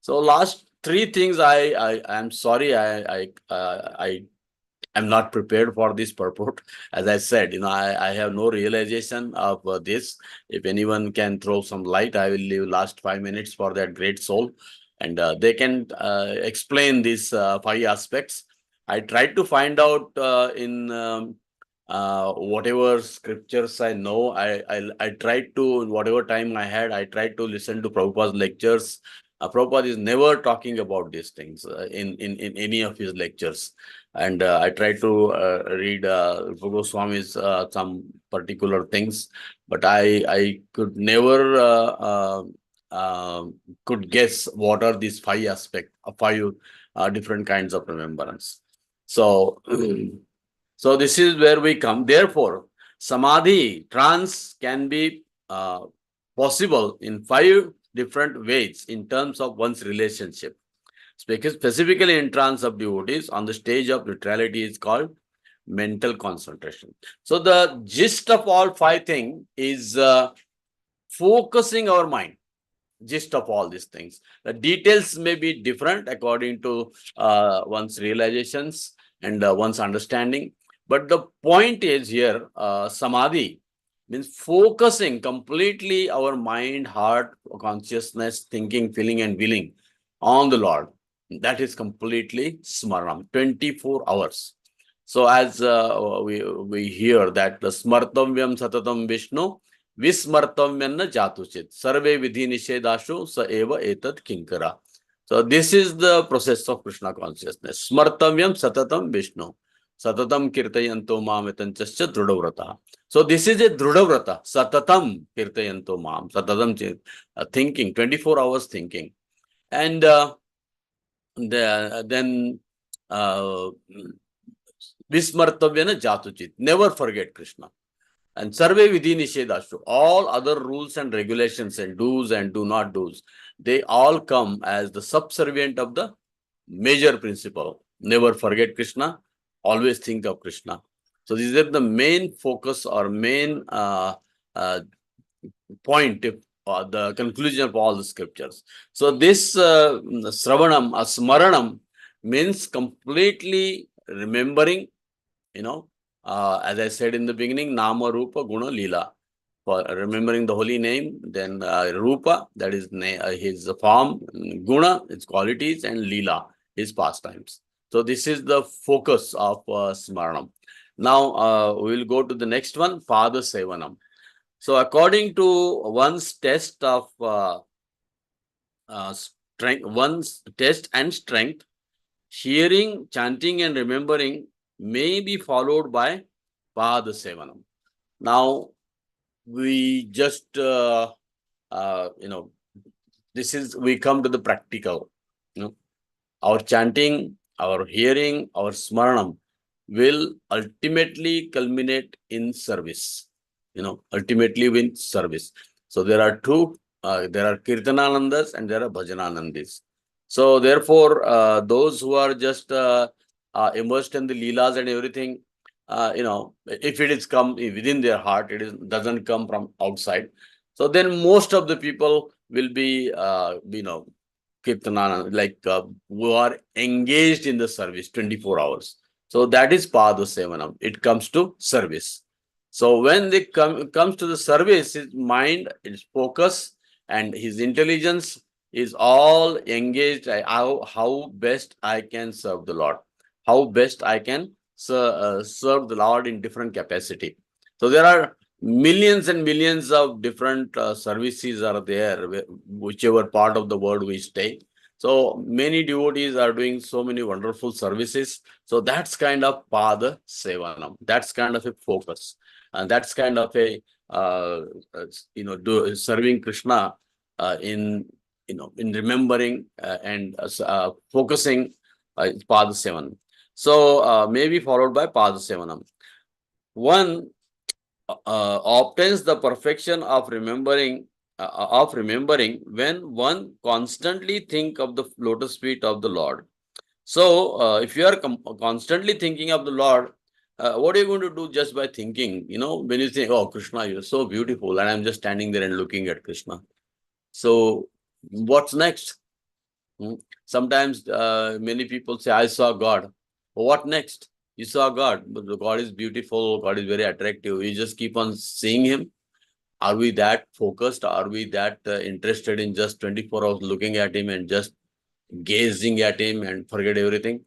So last three things, I'm sorry, I am not prepared for this purport. As I said, I have no realization of this. If anyone can throw some light, I will leave last 5 minutes for that great soul, and they can explain these 5 aspects. I tried to find out in whatever scriptures I know. I tried to, whatever time I had, I tried to listen to Prabhupada's lectures. Prabhupada is never talking about these things in any of his lectures. And I tried to read Goswami's some particular things, but I could never could guess what are these 5 aspects, 5 different kinds of remembrance. So, so this is where we come. Therefore, samadhi, trance can be possible in 5 different ways in terms of one's relationship. Specifically in trance of devotees, on the stage of neutrality is called mental concentration. So the gist of all 5 things is focusing our mind. Gist of all these things. The details may be different according to one's realizations and one's understanding. But the point is here, samadhi means focusing completely our mind, heart, consciousness, thinking, feeling, and willing on the Lord. That is completely Smaranam, 24 hours. So as we hear that the Smartavyam Satatam Vishnu, Vismartavyanna Jatuchit, Sarve Vidhi Nishedashu, Sa Eva Etat Kinkara. So this is the process of Krishna consciousness. Smartavyam Satatam Vishnu. Satatam Kirtayanto Mam Etanchascha Drudavrata. So this is a Drudavrata. Satatam Kirtayanto Mam. Satatam thinking, 24 hours thinking. And then Vismartavyana Jatuchit. Never forget Krishna. And sarve vidhi nishedashu, all other rules and regulations and do's and do not do's, they all come as the subservient of the major principle. Never forget Krishna, always think of Krishna. So these are the main focus or main point, the conclusion of all the scriptures. So this Sravanam, Smaranam means completely remembering, as I said in the beginning, Nama, Rupa, Guna, Leela. For remembering the holy name, then Rupa, that is his form, Guna, its qualities, and Leela, his pastimes. So this is the focus of Smaranam. Now we will go to the next one, Pada Sevanam. So according to one's test of strength, one's test and strength, hearing, chanting, and remembering may be followed by Pada Sevanam. Now, we just, we come to the practical. Our chanting, our hearing, our Smaranam will ultimately culminate in service. Ultimately win service. So there are two, there are Kirtananandas and there are Bhajananandis. So therefore, those who are just immersed in the Leelas and everything, if it is come within their heart, doesn't come from outside. So then most of the people will be, Kirtanana, like who are engaged in the service 24 hours. So that is Pada Sevanam. It comes to service. So when they comes to the service, his mind, his focus, and his intelligence is all engaged. How best I can serve the Lord, how best I can serve the Lord in different capacity. So there are millions and millions of different services are there, whichever part of the world we stay. So many devotees are doing so many wonderful services. So that's kind of Pada Sevanam. That's kind of a focus. And that's kind of a, serving Krishna in remembering and focusing Pada Sevanam. So maybe followed by Pada Sevanam. One obtains the perfection of remembering when one constantly think of the lotus feet of the Lord. So if you are constantly thinking of the Lord, what are you going to do just by thinking? When you say, oh, Krishna, you're so beautiful, and I'm just standing there and looking at Krishna. So what's next? Sometimes many people say, I saw God. What next? You saw God, but God is beautiful, God is very attractive. You just keep on seeing him. Are we that focused? Are we that interested in just 24 hours looking at him and just gazing at him and forget everything?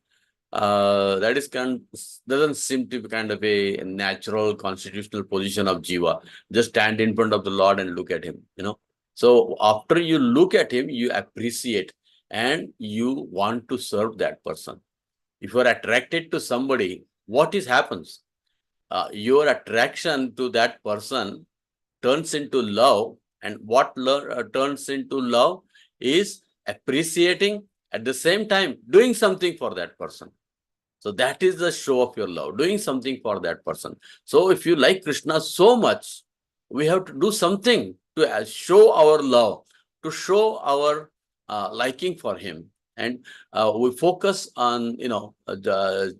That is doesn't seem to be kind of a natural constitutional position of Jiva. Just stand in front of the Lord and look at him, So after you look at him, you appreciate and you want to serve that person. If you are attracted to somebody, what happens? Your attraction to that person turns into love, and what turns into love is appreciating, at the same time doing something for that person. So that is the show of your love, doing something for that person. So if you like Krishna so much, we have to do something to show our love, to show our liking for him. And we focus on,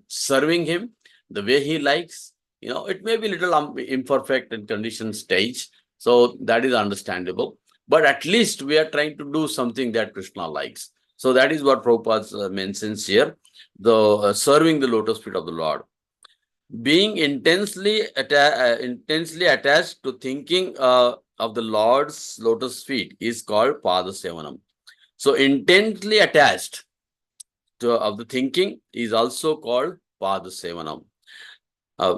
serving him the way he likes. It may be a little imperfect and conditioned stage. So that is understandable. But at least we are trying to do something that Krishna likes. So that is what Prabhupada mentions here, the serving the lotus feet of the Lord. Being intensely attached to thinking of the Lord's lotus feet is called Pada Sevanam. So intently attached of the thinking is also called Pada Sevanam.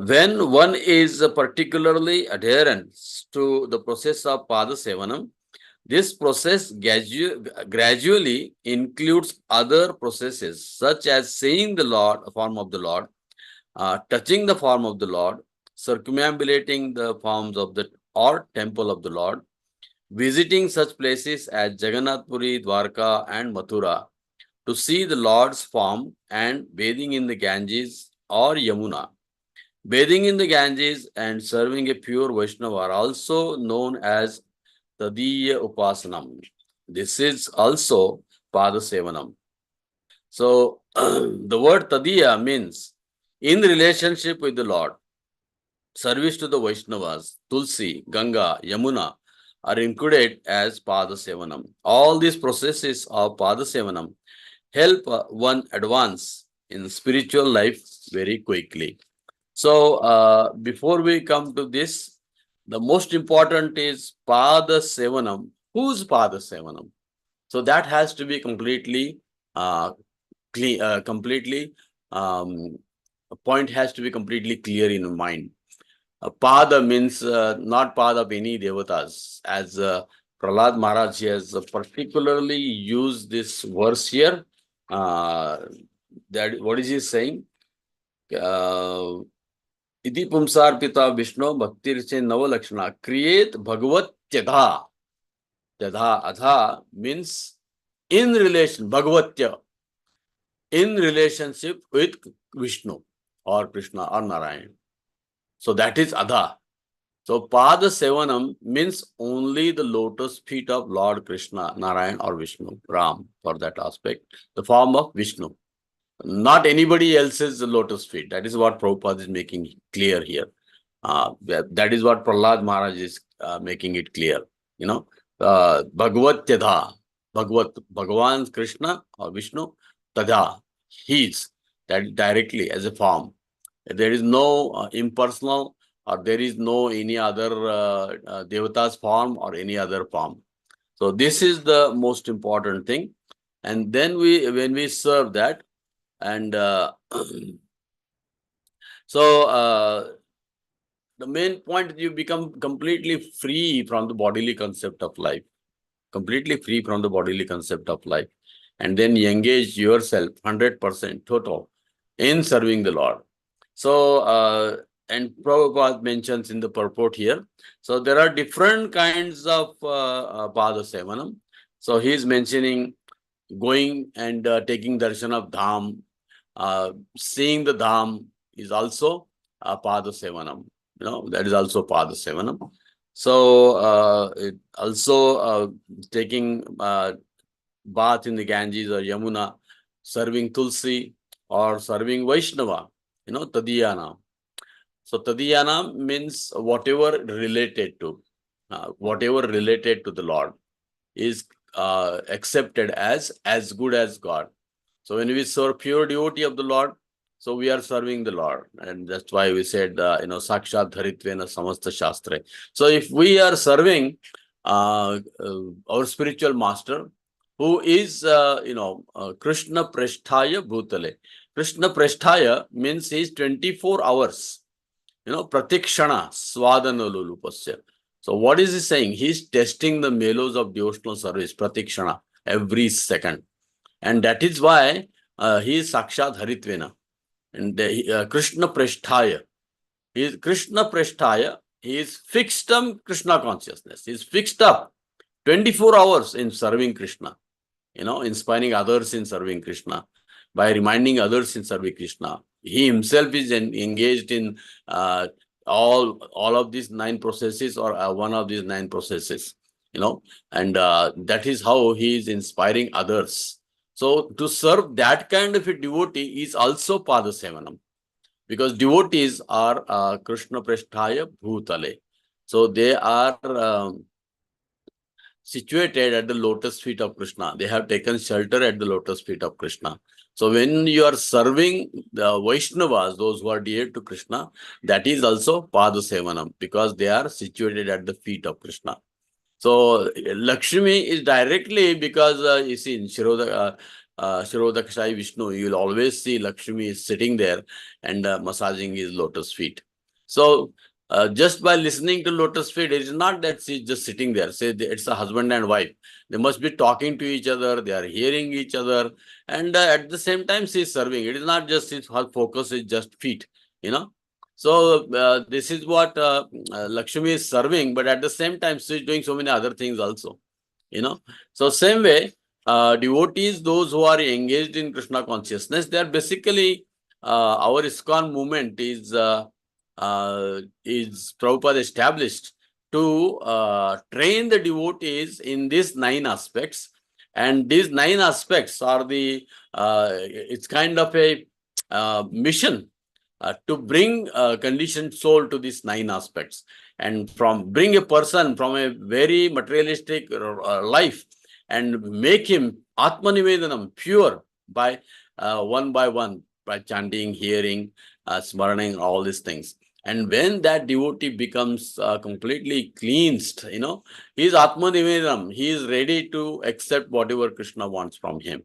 When one is particularly adherent to the process of Pada Sevanam, this process gradually includes other processes such as seeing the form of the Lord, touching the form of the Lord, circumambulating the forms of or temple of the Lord, visiting such places as Jagannath Puri, Dwarka, and Mathura to see the Lord's form, and bathing in the Ganges or Yamuna. Bathing in the Ganges and serving a pure Vaishnava are also known as Tadiya Upasanam. This is also Pada Sevanam. So, the word Tadiya means in relationship with the Lord. Service to the Vaishnavas, Tulsi, Ganga, Yamuna are included as Pada Sevanam. All these processes of Pada Sevanam help one advance in spiritual life very quickly. So, before we come to this, the most important is Pada Sevanam. Whose Pada Sevanam? So that has to be completely clean, a point has to be completely clear in your mind. Pada means not pada of any devatas, as Prahlad Maharaj has particularly used this verse here. That what is he saying? Iti pumsar pita Vishnu bhaktir se navalakshana create Bhagavat Tyadha. Tyadha adha means in relation, Bhagavatya, in relationship with Vishnu or Krishna or Narayan. So that is adha. So Pada Sevanam means only the lotus feet of Lord Krishna, Narayan or Vishnu, Ram for that aspect, the form of Vishnu. Not anybody else's lotus feet. That is what Prabhupada is making clear here. That is what Prahlad Maharaj is making it clear. You know, Bhagavat Tyadha, Bhagavan Krishna or Vishnu, Tadha, he is. That directly as a form. There is no impersonal or there is no any other Devata's form or any other form. So this is the most important thing. And then when we serve that, and so the main point, you become completely free from the bodily concept of life, completely free from the bodily concept of life. And then you engage yourself 100% total in serving the Lord. So, and Prabhupada mentions in the purport here. So there are different kinds of Pada Sevanam. So he is mentioning going and taking darshan of Dham, seeing the Dham is also Pada Sevanam. You know, that is also Pada Sevanam. So it also taking bath in the Ganges or Yamuna, serving Tulsi or serving Vaishnava, you know, Tadiyana. So Tadiyana means whatever related to the Lord is accepted as good as God. So when we serve pure devotee of the Lord, so we are serving the Lord. And that's why we said, Sakshat Dharitvena Samasta Shastra. So if we are serving our spiritual master, who is, Krishna Prasthaya Bhutale. Krishna Prasthaya means he is 24 hours, Pratikshana Swadana Lulupasya. So what is he saying? He is testing the mellows of devotional service, Pratikshana, every second. And that is why he is Sakshat Haritvena. And Krishna Prasthaya. He is Krishna Prasthaya. He is fixed on Krishna consciousness. He is fixed up 24 hours in serving Krishna, inspiring others in serving Krishna, by reminding others in serving Krishna. He himself is engaged in all of these 9 processes or one of these 9 processes, and that is how he is inspiring others. So to serve that kind of a devotee is also Pada Sevanam, because devotees are Krishna Prasthaya Bhutale. So they are situated at the lotus feet of Krishna. They have taken shelter at the lotus feet of Krishna. So when you are serving the Vaishnavas, those who are dear to Krishna, that is also Pada Sevanam, because they are situated at the feet of Krishna. So Lakshmi is directly, because you see in Shirodakshai Vishnu, you will always see Lakshmi is sitting there and massaging his lotus feet. So just by listening to lotus feet, it is not that she's just sitting there. Say it's a husband and wife. They must be talking to each other. They are hearing each other. And at the same time, she is serving. It is not just her focus is just feet, So this is what Lakshmi is serving, but at the same time, she is doing so many other things also, So same way, devotees, those who are engaged in Krishna consciousness, they are basically, our ISKCON movement is is Prabhupada established to train the devotees in these 9 aspects. And these 9 aspects are the, it's kind of a mission to bring a conditioned soul to these 9 aspects, and bring a person from a very materialistic life and make him Atmanivedanam, pure, by one by one, by chanting, hearing, Smaranam, all these things. And when that devotee becomes completely cleansed, he is Atmanivedanam, he is ready to accept whatever Krishna wants from him.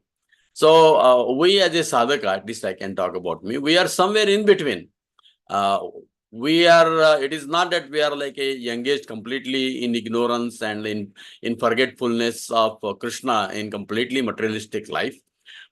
So we as a sadhaka, at least I can talk about me, we are somewhere in between. We are, it is not that we are like a young age completely in ignorance and in forgetfulness of Krishna in completely materialistic life.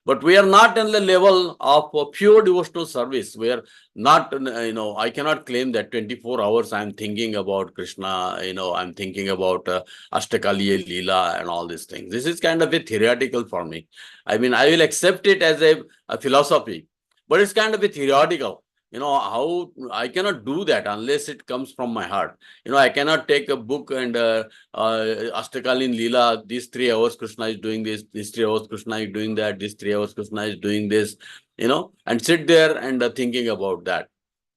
But we are not on the level of pure devotional service. We are not, I cannot claim that 24 hours I'm thinking about Krishna, I'm thinking about Ashtakaliya Leela and all these things. This is kind of a theoretical for me. I mean, I will accept it as a philosophy, but it's kind of a theoretical. How I cannot do that unless it comes from my heart. I cannot take a book and Ashtakalin Leela, these 3 hours Krishna is doing this, these 3 hours Krishna is doing that, these 3 hours Krishna is doing this, and sit there and thinking about that.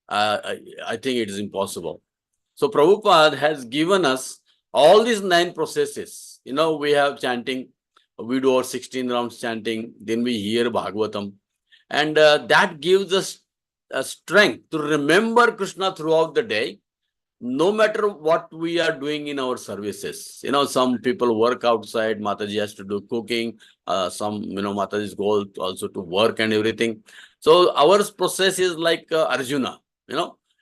I think it is impossible. So Prabhupada has given us all these 9 processes. We have chanting, we do our 16 rounds chanting, then we hear Bhagavatam, and that gives us a strength to remember Krishna throughout the day, no matter what we are doing in our services. Some people work outside, Mataji has to do cooking, some, Mataji's go also to work and everything. So our process is like Arjuna,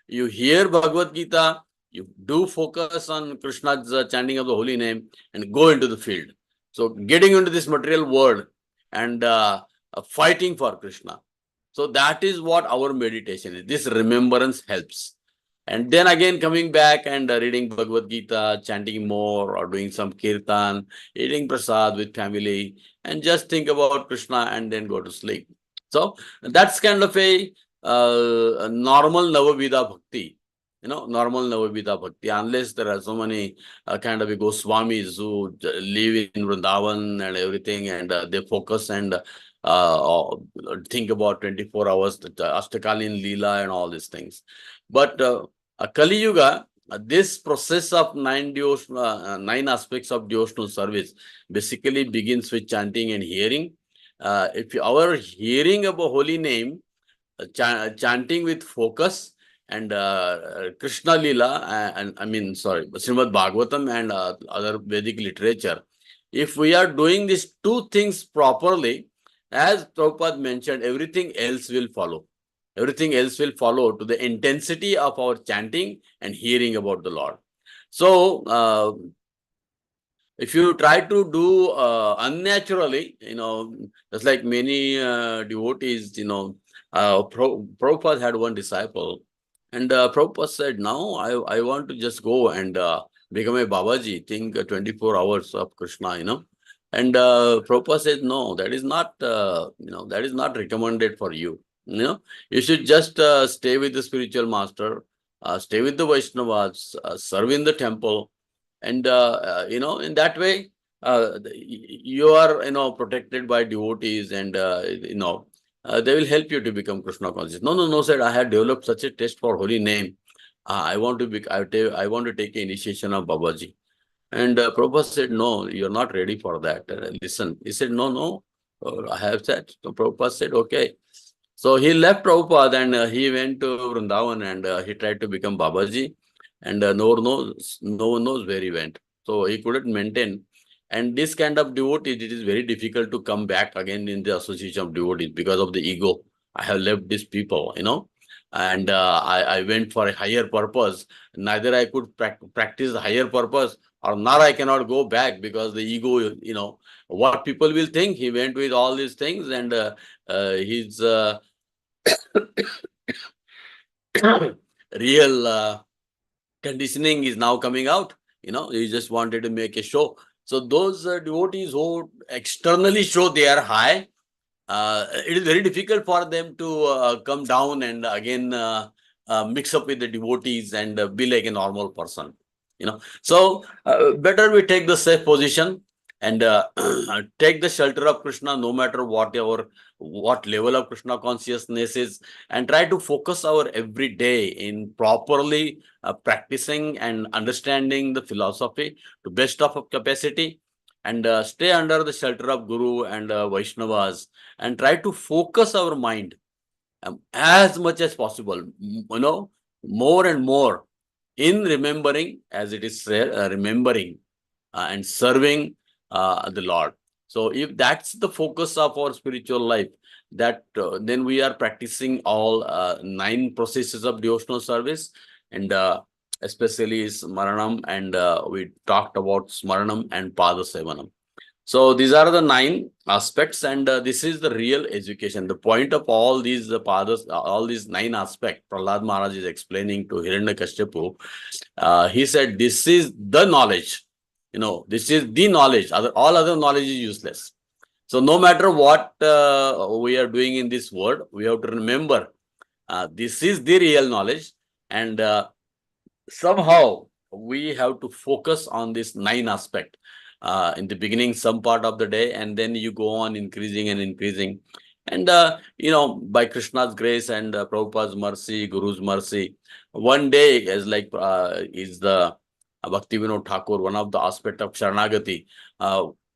you hear Bhagavad Gita, you do focus on Krishna's chanting of the holy name and go into the field. So getting into this material world and fighting for Krishna. So that is what our meditation is. This remembrance helps. And then again coming back and reading Bhagavad Gita, chanting more, or doing some kirtan, eating prasad with family, and just think about Krishna and then go to sleep. So that's kind of a normal Navavidha Bhakti. Normal Navavidha Bhakti, unless there are so many kind of Goswamis who live in Vrindavan and everything, and they focus and think about 24 hours, Ashtakalin Leela and all these things. But Kali Yuga, this process of 9 aspects of devotional service basically begins with chanting and hearing. If our hearing of a holy name, chanting with focus, and Krishna Leela, Srimad Bhagavatam and other Vedic literature, if we are doing these 2 things properly, as Prabhupada mentioned, everything else will follow. Everything else will follow to the intensity of our chanting and hearing about the Lord. So, if you try to do unnaturally, just like many devotees, Prabhupada had one disciple, and Prabhupada said, "Now I want to just go and become a Babaji, think 24 hours of Krishna, And Prabhupada said, no, that is not, that is not recommended for you. You should just stay with the spiritual master, stay with the Vaishnavas, serve in the temple, and in that way, you are, protected by devotees, and they will help you to become Krishna conscious." No, said, I have developed such a taste for holy name. I want to take an initiation of Babaji. And Prabhupada said, no, you're not ready for that. Listen. He said, no, I have said. So Prabhupada said, okay. So he left Prabhupada and he went to Vrindavan and he tried to become Babaji. And no one knows where he went. So he couldn't maintain. And this kind of devotee, it is very difficult to come back again in the association of devotees because of the ego. I have left these people, and I went for a higher purpose. Neither I could practice the higher purpose, or now I cannot go back because the ego, what people will think. He went with all these things, and his real conditioning is now coming out. He just wanted to make a show. So those devotees who externally show they are high, it is very difficult for them to come down and again mix up with the devotees and be like a normal person. So better we take the safe position and take the shelter of Krishna, no matter what level of Krishna consciousness is, and try to focus our every day in properly practicing and understanding the philosophy to best of our capacity, and stay under the shelter of Guru and Vaishnavas, and try to focus our mind as much as possible, more and more in remembering, as it is said, remembering and serving the Lord. So if that's the focus of our spiritual life, that then we are practicing all 9 processes of devotional service, and especially Smaranam, and we talked about Smaranam and Pada Sevanam. So these are the 9 aspects, and this is the real education. The point of all these padas, all these 9 aspects, Prahlad Maharaj is explaining to Hiranyakashipu. He said, this is the knowledge. This is the knowledge. All other knowledge is useless. So no matter what we are doing in this world, we have to remember this is the real knowledge, and somehow we have to focus on this 9 aspect. In the beginning, some part of the day, and then you go on increasing and increasing. And, by Krishna's grace and Prabhupada's mercy, Guru's mercy, one day, as like is the Bhakti Vinod Thakur, one of the aspects of Sharanagati.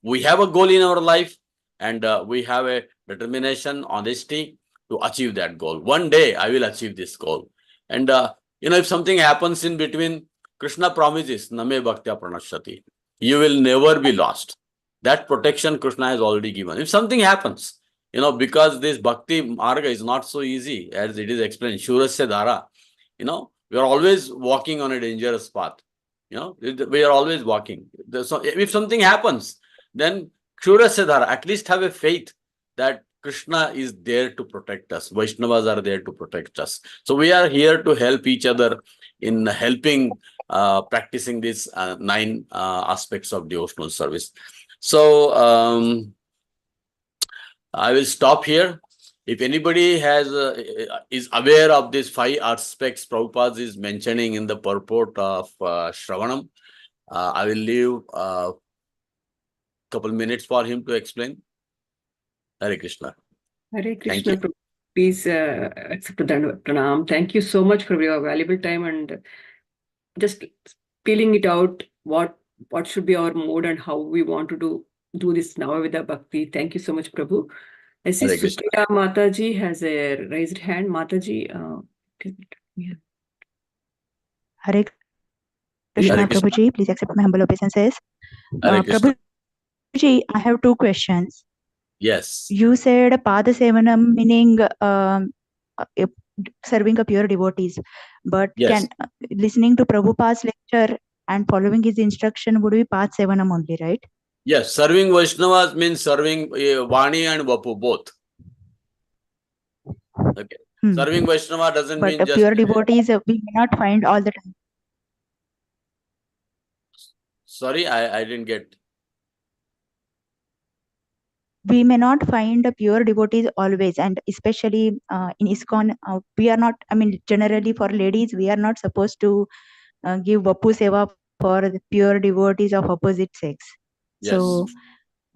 We have a goal in our life, and we have a determination, honesty to achieve that goal. One day, I will achieve this goal. And, if something happens in between, Krishna promises, Name Bhaktya Pranashati. You will never be lost. That protection Krishna has already given. If something happens, because this Bhakti Marga is not so easy, as it is explained, Shurasya Dhara, we are always walking on a dangerous path. We are always walking. So if something happens, then Shurasya Dhara, at least have a faith that Krishna is there to protect us. Vaishnavas are there to protect us. So we are here to help each other in helping practicing these 9 aspects of devotional service. So I will stop here. If anybody is aware of these 5 aspects Prabhupada is mentioning in the purport of Shravanam, I will leave a couple minutes for him to explain. Hare Krishna. Hare Krishna. Please accept the pranam. Thank you so much for your valuable time and just spelling it out, what should be our mode and how we want to do this now with the Bhakti. Thank you so much, Prabhu. I see Supriya Mataji has a raised hand. Mataji, yeah. Hare Krishna, Prabhuji, please accept my humble obeisances. Prabhuji, I have 2 questions. Yes. You said Pada Sevanam, meaning serving a pure devotees, but yes. Listening to Prabhupada's lecture and following his instruction would be Pada Sevanam only, right? Yes, serving Vaishnavas means serving Vani and Vapu both. Okay. Serving Vaishnava doesn't mean just pure devotees we may not find all the time. Sorry, I didn't get. We may not find pure devotees always, and especially in ISKCON, we are not, generally for ladies, we are not supposed to give Vapu Seva for the pure devotees of opposite sex. Yes. So,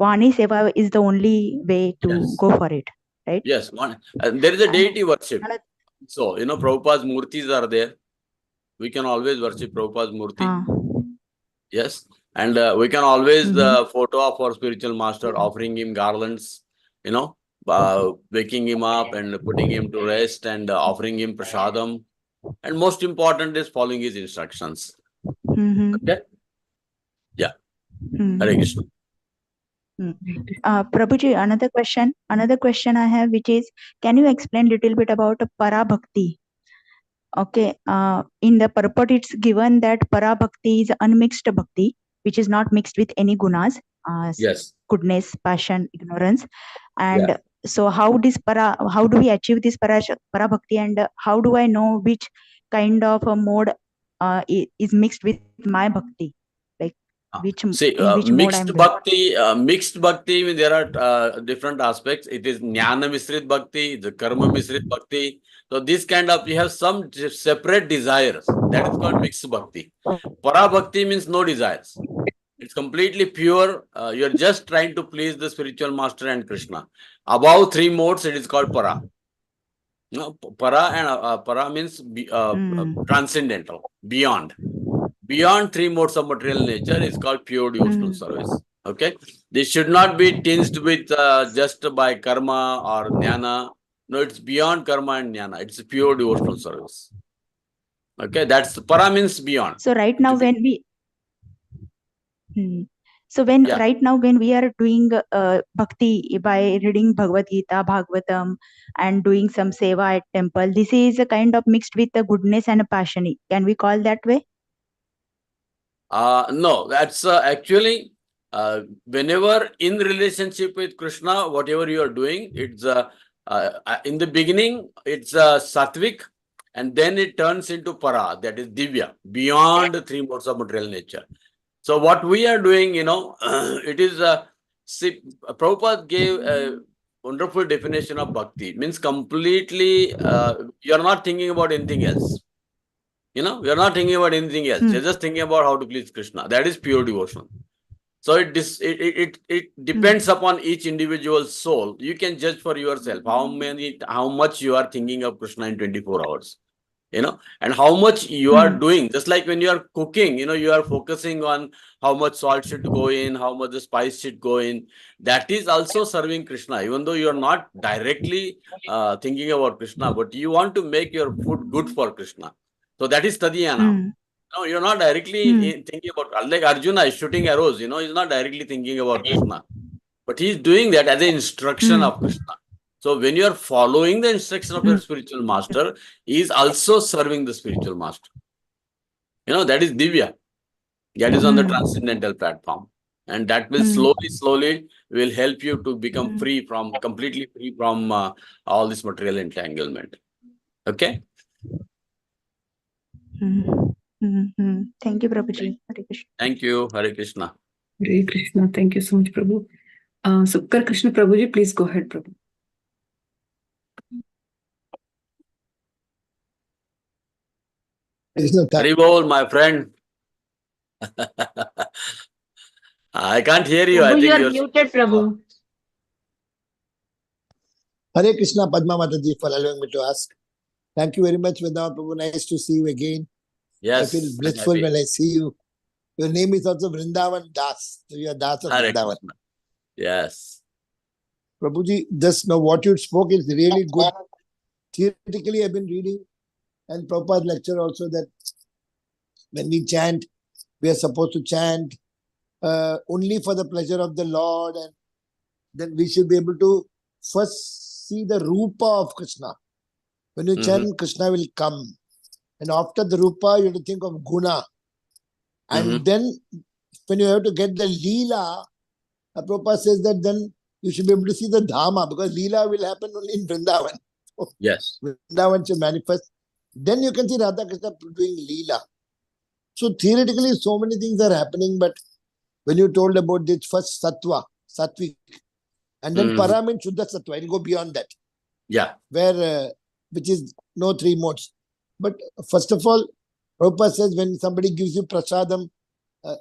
Vani Seva is the only way to go for it, right? Yes, there is a deity worship. So, Prabhupada's murtis are there. We can always worship Prabhupada's murti. Yes. And we can always the photo of our spiritual master, offering him garlands, waking him up and putting him to rest and offering him prasadam. And most important is following his instructions. Okay? Yeah. Hare Krishna. Prabhuji, another question I have, which is, can you explain a little bit about para bhakti? Okay, in the purport it's given that para bhakti is unmixed bhakti, which is not mixed with any gunas, goodness, passion, ignorance. And so how do we achieve this para bhakti, and how do I know which kind of a mode is mixed with my bhakti? Like which mixed bhakti, there are different aspects. It is jnana misrit bhakti, the karma misrit bhakti, So this kind of, you have some separate desires. That is called mixed bhakti. Para bhakti means no desires. It's completely pure. You're just trying to please the spiritual master and Krishna. Above 3 modes, it is called para. No, para and para means transcendental, beyond. Beyond 3 modes of material nature is called pure devotional service. Okay, this should not be tinged with just by karma or jnana. No, it's beyond karma and jnana. It's pure devotional service. Okay, that's para means beyond. So right now when we So when Yeah. right now when we are doing bhakti by reading Bhagavad Gita, Bhagavatam, and doing some seva at temple, this is a kind of mixed with the goodness and a passion. Can we call that way? No, that's actually whenever in relationship with Krishna, whatever you are doing, it's in the beginning it's sattvic, and then it turns into para, that is divya, beyond the 3 modes of material nature. So what we are doing, it is see, Prabhupada gave a wonderful definition of bhakti. Means completely, you are not thinking about anything else. We are not thinking about anything else. You're just thinking about how to please Krishna. That is pure devotion. So it depends upon each individual's soul. You can judge for yourself how much you are thinking of Krishna in 24 hours. And how much you are doing. Just like when you are cooking, you are focusing on how much salt should go in, how much the spice should go in. That is also serving Krishna, even though you are not directly thinking about Krishna, but you want to make your food good for Krishna. So that is tadhyana. No, you're not directly thinking about, like Arjuna is shooting arrows, he's not directly thinking about Krishna, but he's doing that as an instruction of Krishna. So when you are following the instruction of your spiritual master, he is also serving the spiritual master. That is divya. That is on the transcendental platform. And that will slowly will help you to become completely free from all this material entanglement. Okay? Thank you, Prabhuji. Hare Krishna. Thank you. Hare Krishna. Hare Krishna. Thank you so much, Prabhu. Sukkar Krishna Prabhuji, please go ahead, Prabhu. Haribol, my friend. I can't hear you. Prabhu, I think you are you're muted, Prabhu. Hare Krishna, Padma Mataji, for allowing me to ask. Thank you very much, Vrindavan Prabhu. Nice to see you again. Yes. I feel blissful when I see you. Your name is also Vrindavan Das. So you are Das of Hare Vrindavan. Krishna. Yes. Prabhuji, just now what you spoke is really good. Theoretically, I've been reading and Prabhupada lecture also that when we chant, we are supposed to chant only for the pleasure of the Lord, and then we should be able to first see the Rupa of Krishna. When you chant, Krishna will come. And after the Rupa, you have to think of Guna. And then when you have to get the Leela, Prabhupada says that then you should be able to see the Dhamma, because Leela will happen only in Vrindavan. So yes. Vrindavan should manifest. Then you can see Radha Krishna doing Leela. So theoretically, so many things are happening, but when you told about this first Sattva, Sattvic, and then Para means Shuddha Sattva, it will go beyond that. Yeah. Where, which is no 3 modes. But first of all, Prabhupada says when somebody gives you prasadam,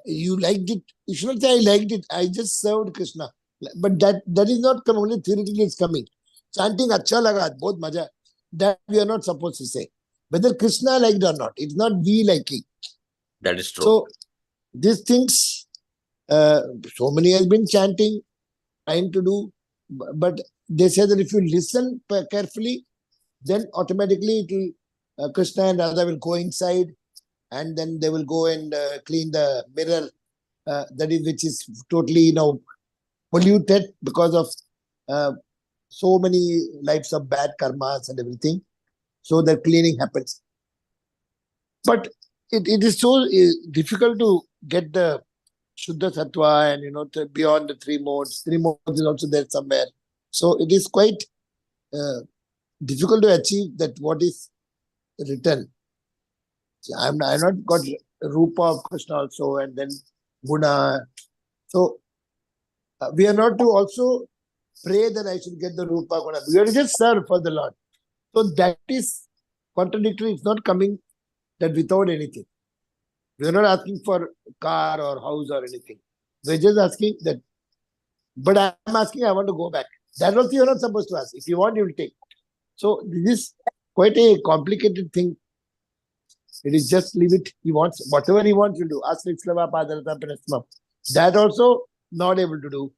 you liked it. You should not say I liked it. I just served Krishna. But that is not coming. Only theoretically it's coming. Chanting acha laga, bahut maja. That we are not supposed to say. Whether Krishna liked or not. It's not we liking. That is true. So these things, so many has been chanting, trying to do. But they say that if you listen carefully, then automatically it will, Krishna and Radha will go inside, and then they will go and clean the mirror, which is totally, polluted because of so many lives of bad karmas and everything. So the cleaning happens. But it is so difficult to get the Shuddha Sattva and, beyond the 3 modes. 3 modes is also there somewhere. So it is quite difficult to achieve that what is written. I not got Rupa of Krishna also, and then Guna. So we are not to also pray that I should get the Rupa Guna. We are to just serve for the Lord. So that is contradictory. It's not coming that without anything. We're not asking for car or house or anything. We're just asking that. But I'm asking, I want to go back. That also you're not supposed to ask. If you want, you will take. So this is quite a complicated thing. It is just leave it. He wants whatever he wants to do. Ask Vikslava Padarata Pranasma. That also not able to do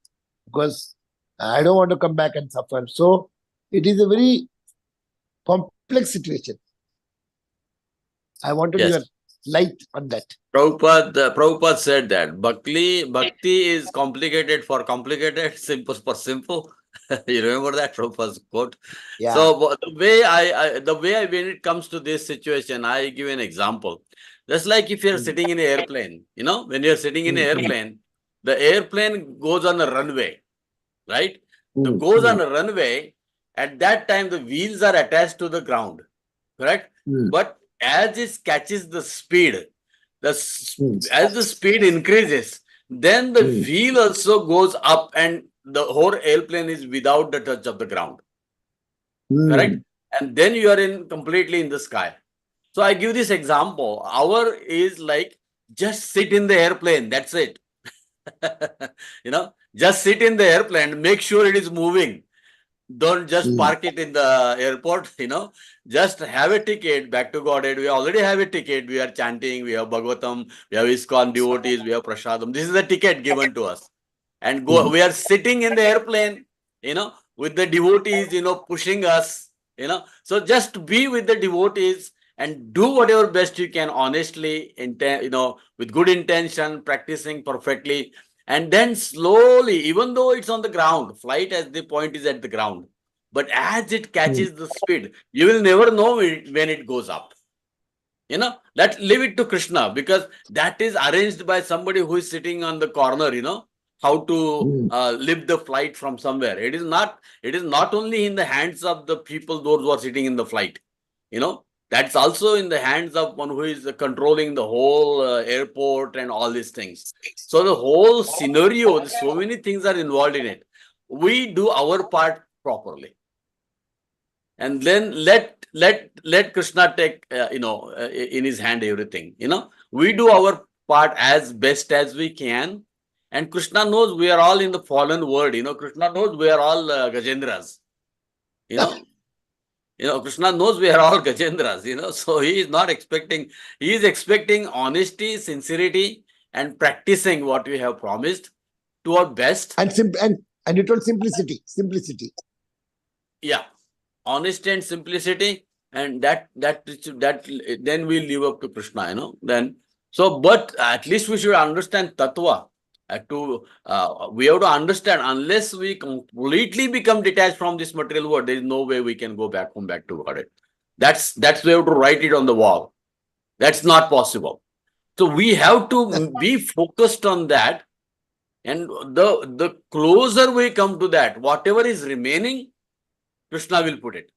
because I don't want to come back and suffer. So it is a very complex situation. I wanted your light on that. Prabhupada said that Bhakti is complicated for complicated, simple for simple. You remember that Prabhupada's quote? Yeah. So the way when it comes to this situation, I give an example. Just like if you're sitting in an airplane, when you're sitting in an airplane, the airplane goes on a runway, right? It goes on a runway. At that time, the wheels are attached to the ground, correct? But as it catches the speed, as the speed increases, then the wheel also goes up and the whole airplane is without the touch of the ground. Correct? And then you are completely in the sky. So I give this example. Our is like just sit in the airplane. That's it. Just sit in the airplane. Make sure it is moving. Don't just park it in the airport, just have a ticket back to Godhead. We already have a ticket. We are chanting, we have Bhagavatam, we have ISKCON devotees, we have Prasadam. This is a ticket given to us. And we are sitting in the airplane, with the devotees, pushing us, So just be with the devotees and do whatever best you can honestly, with good intention, practicing perfectly. And then slowly, even though it's on the ground, flight as the point is at the ground, but as it catches the speed, you will never know when it goes up. Leave it to Krishna because that is arranged by somebody who is sitting on the corner, how to lift the flight from somewhere. It is not only in the hands of the people, those who are sitting in the flight, that's also in the hands of one who is controlling the whole airport and all these things. So the whole scenario, so many things are involved in it. We do our part properly. And then let Krishna take, in his hand everything, We do our part as best as we can. And Krishna knows we are all in the fallen world, Krishna knows we are all Gajendras, Krishna knows we are all Gajendras, so he is not expecting, he is expecting honesty, sincerity, and practicing what we have promised to our best. And you told simplicity. Yeah, honesty and simplicity, and that then we live up to Krishna, then. So, but at least we should understand Tattva. We have to understand, unless we completely become detached from this material world, there is no way we can go back to God. That's we have to write it on the wall. That's not possible. So we have to be focused on that, and the closer we come to that, whatever is remaining, Krishna will put it.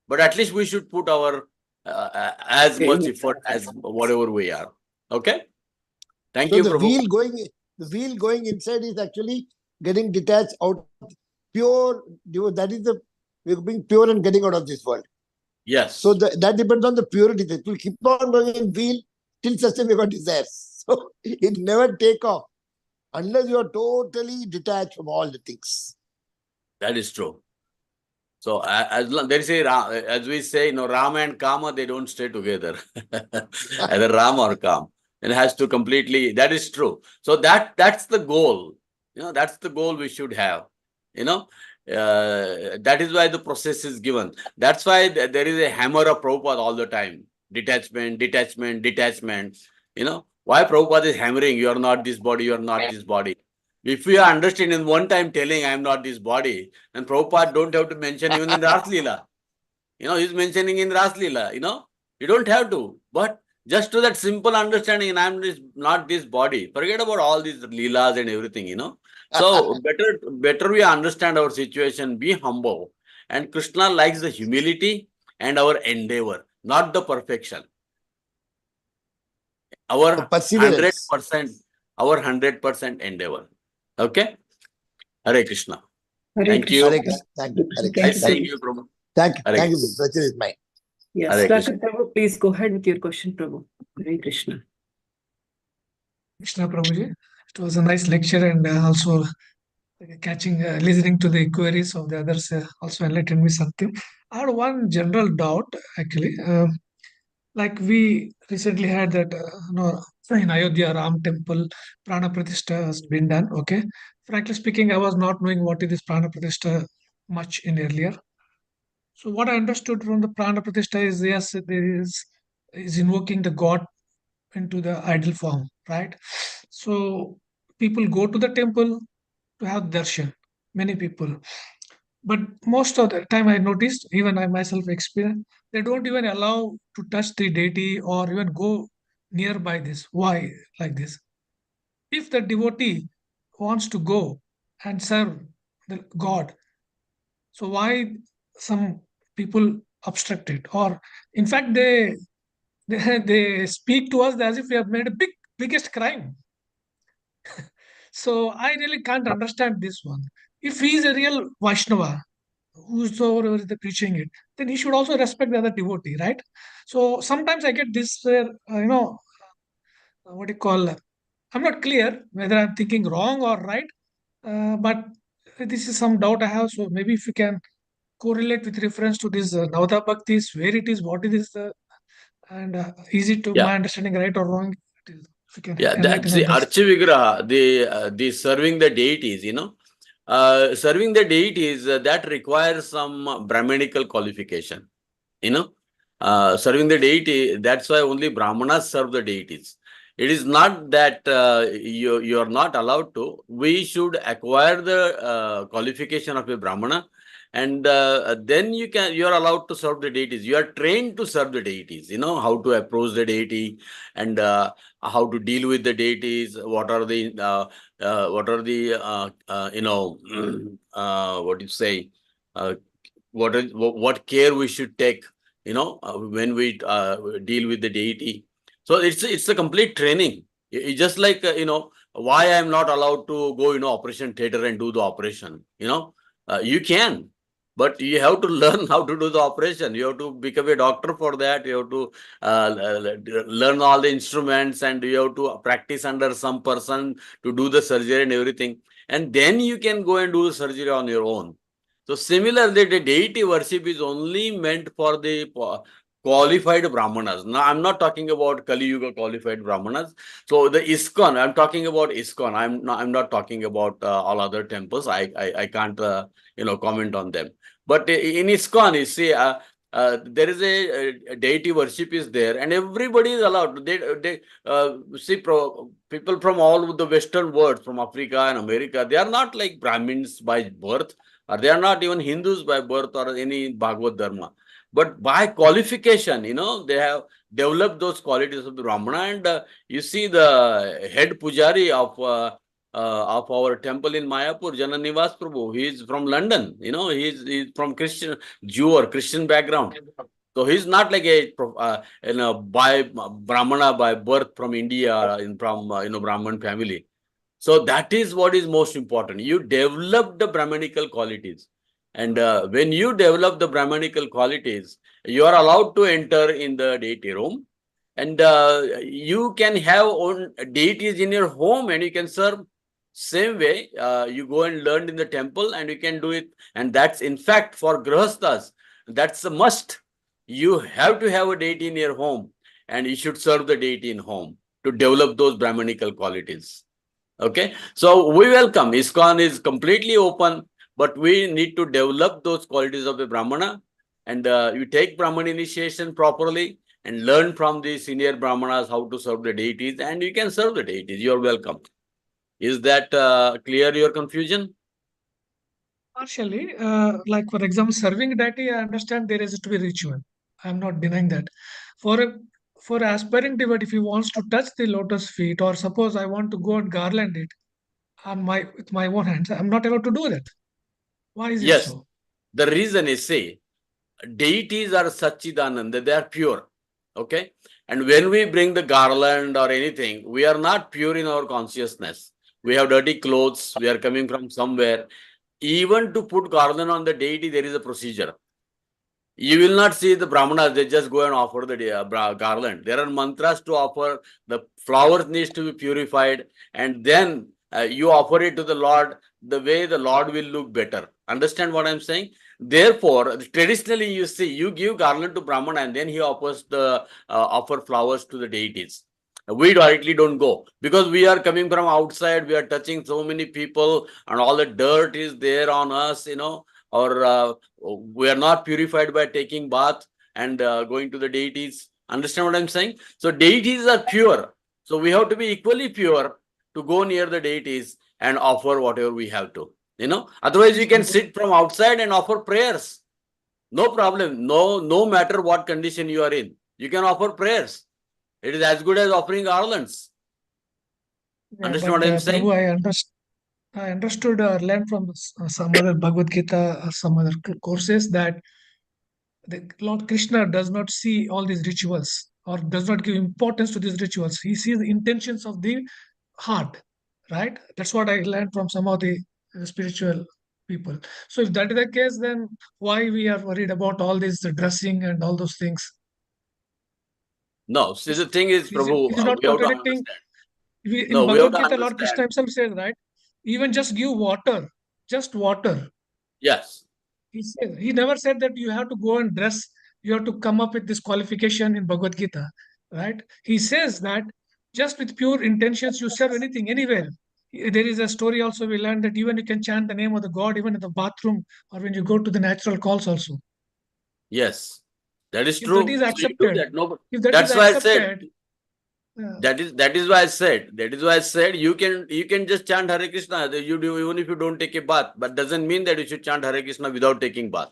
But at least we should put our as much effort as whatever we are. Okay? Thank you, Prabhu. The wheel going inside is actually getting detached out. Pure, that is we're being pure and getting out of this world. Yes. So that depends on the purity. It will keep on going in wheel till such time we got desires. So it never take off unless you are totally detached from all the things. That is true. So as we say, Rama and Kama, they don't stay together. Either Rama or Kama. It has to completely, that is true. So that's the goal. That's the goal we should have. That is why the process is given. That's why there is a hammer of Prabhupada all the time. Detachment. Why Prabhupada is hammering, you are not this body, you are not this body. If we are understanding one time telling I am not this body, then Prabhupada don't have to mention even in Ras Leela. He's mentioning in Ras Leela, you don't have to. But just to that simple understanding, I am not this body. Forget about all these Leelas and everything, So better we understand our situation, be humble. And Krishna likes the humility and our endeavor, not the perfection. Our 100% endeavor. Okay? Hare Krishna. Hare Thank Krishna. you. Hare Krishna. Thank you. I thank you, Prabhu. Thank you. Hare Thank you. Question is mine. Yes, Hare Dr. Krishna. Prabhu, please go ahead with your question, Prabhu. Hare Krishna. Krishna Prabhuji. It was a nice lecture, and also listening to the queries of the others also enlightened me something. I had one general doubt actually. Like we recently had that, in Ayodhya Ram temple, Prana Pratishtha has been done. Okay. Frankly speaking, I was not knowing what is this Prana Pratishtha much in earlier. So what I understood from the Prana Pratishtha is, yes, there is invoking the god into the idol form, right? So people go to the temple to have darshan, many people. But most of the time I noticed, even I myself experienced, they don't even allow to touch the deity or even go nearby this. Why like this? If the devotee wants to go and serve the god, so why some people obstruct it? Or in fact, they speak to us as if we have made a biggest crime. So I really can't understand this one. If he is a real Vaishnava, whosoever is preaching it, then he should also respect the other devotee, right? So sometimes I get this where, what do you call, I'm not clear whether I'm thinking wrong or right, but this is some doubt I have. So maybe if you can correlate with reference to this Navada Bhaktis, where it is, what it is, and is it to Yeah. my understanding right or wrong? If you can Yeah, enlighten that's the others. Archa Vigraha, the serving the deities, serving the deities, that requires some Brahmanical qualification, serving the deity, that's why only Brahmanas serve the deities. It is not that you are not allowed to. We should acquire the qualification of a Brahmana, and then you are allowed to serve the deities. You are trained to serve the deities, how to approach the deity, and how to deal with the deities, what are the what do you say, what care we should take, when we deal with the deity. So it's a complete training. It's just like, why I'm not allowed to go, operation theater and do the operation, you can, but you have to learn how to do the operation. You have to become a doctor for that. You have to learn all the instruments, and you have to practice under some person to do the surgery and everything. And then you can go and do the surgery on your own. So similarly, the deity worship is only meant for the qualified Brahmanas. Now, I'm not talking about Kali Yuga qualified Brahmanas. So the ISKCON, I'm talking about ISKCON. I'm not talking about all other temples. I can't comment on them. But in ISKCON, you see, there is a deity worship is there, and everybody is allowed. They see people from all the Western world, from Africa and America. They are not like Brahmins by birth, or they are not even Hindus by birth or any Bhagavad Dharma. But by qualification, they have developed those qualities of the Brahmana. And you see the head pujari of our temple in Mayapur, Jananivas Prabhu, he is from London. He's from Jew or Christian background. So he's not like a by Brahmana by birth from India, from Brahman family. So that is what is most important. You develop the Brahmanical qualities. And when you develop the Brahmanical qualities, you are allowed to enter in the deity room. And you can have own deities in your home, and you can serve. Same way, you go and learn in the temple, and you can do it. And that's, in fact, for Grihasthas, that's a must. You have to have a deity in your home, and you should serve the deity in home to develop those Brahmanical qualities. Okay, so we welcome. ISKCON is completely open, but we need to develop those qualities of a Brahmana, and you take Brahman initiation properly and learn from the senior Brahmanas how to serve the deities, and you can serve the deities. You are welcome. Is that clear, your confusion? Partially, like for example, serving deity, I understand there is to be ritual. I'm not denying that. For aspiring devotee, if he wants to touch the lotus feet, or suppose I want to go and garland it with my own hands, I'm not allowed to do that. Why is it Yes. so? The reason is, say, deities are Satchidananda, they are pure. Okay. And when we bring the garland or anything, we are not pure in our consciousness. We have dirty clothes, we are coming from somewhere. Even to put garland on the deity, there is a procedure. You will not see the Brahmanas, they just go and offer the garland. There are mantras to offer, the flowers needs to be purified, and then you offer it to the Lord, the way the Lord will look better. Understand what I'm saying? Therefore, traditionally you see, you give garland to Brahman and then he offers the offer flowers to the deities. We directly don't go because we are coming from outside, we are touching so many people and all the dirt is there on us, or we are not purified by taking bath and going to the deities. Understand what I'm saying? So deities are pure. So we have to be equally pure to go near the deities and offer whatever we have to. Otherwise you can sit from outside and offer prayers. No problem. No matter what condition you are in, you can offer prayers. It is as good as offering garlands. Yeah, Understand but what I'm saying? Prabhu, I understood or learned from some other Bhagavad Gita or some other courses that the Lord Krishna does not see all these rituals or does not give importance to these rituals. He sees the intentions of the heart, right? That's what I learned from some of the spiritual people. So if that is the case, then why we are worried about all this dressing and all those things? No, see the thing is, Prabhu, It is not we have to contradicting. understand. In No, we have Bhagavad to Gita, Lord Krishna understand. himself says, right? Even just give water, just water. Yes. He never said that you have to go and dress, you have to come up with this qualification in Bhagavad Gita, right? He says that just with pure intentions, you serve anything, anywhere. There is a story also we learned that even you can chant the name of the God, even in the bathroom or when you go to the natural calls also. Yes, that is If that true. is So you do accepted, that. No, if that is that's why I said. accepted, That is why I said. That is why I said you can just chant Hare Krishna. You do even if you don't take a bath, but doesn't mean that you should chant Hare Krishna without taking bath.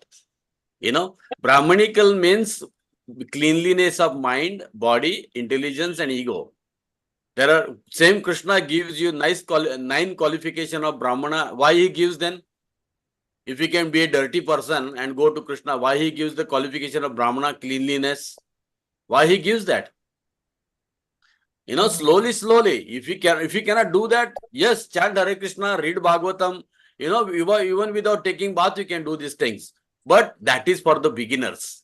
Brahmanical means cleanliness of mind, body, intelligence, and ego. There are same Krishna gives you 9 qualification of Brahmana. Why he gives then? If he can be a dirty person and go to Krishna, why he gives the qualification of Brahmana, cleanliness? Why he gives that? Slowly. If you cannot do that, yes, chant Hare Krishna, read Bhagavatam. Even without taking bath, you can do these things. But that is for the beginners.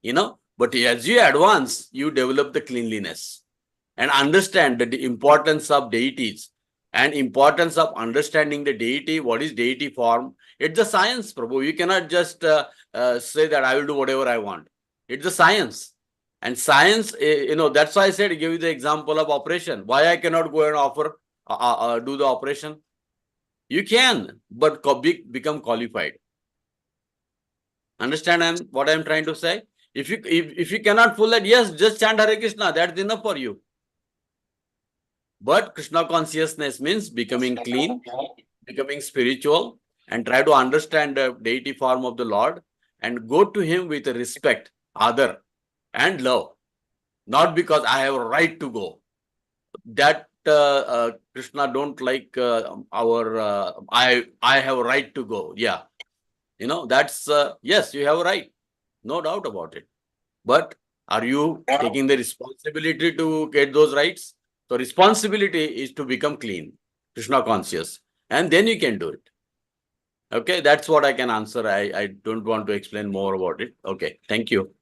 But as you advance, you develop the cleanliness and understand the importance of deities and importance of understanding the deity. What is deity form? It's a science, Prabhu. You cannot just say that I will do whatever I want. It's a science. And science, that's why I said, give you the example of operation. Why I cannot go and offer, do the operation? You can, but become qualified. Understand what I'm trying to say? If you cannot pull that, yes, just chant Hare Krishna. That's enough for you. But Krishna consciousness means becoming clean, becoming spiritual, and try to understand the deity form of the Lord and go to him with respect, adar, and love. Not because I have a right to go. That Krishna don't like I have a right to go. Yeah. That's yes, you have a right. No doubt about it. But are you taking the responsibility to get those rights? So responsibility is to become clean, Krishna conscious, and then you can do it. Okay, that's what I can answer. I don't want to explain more about it. Okay, thank you.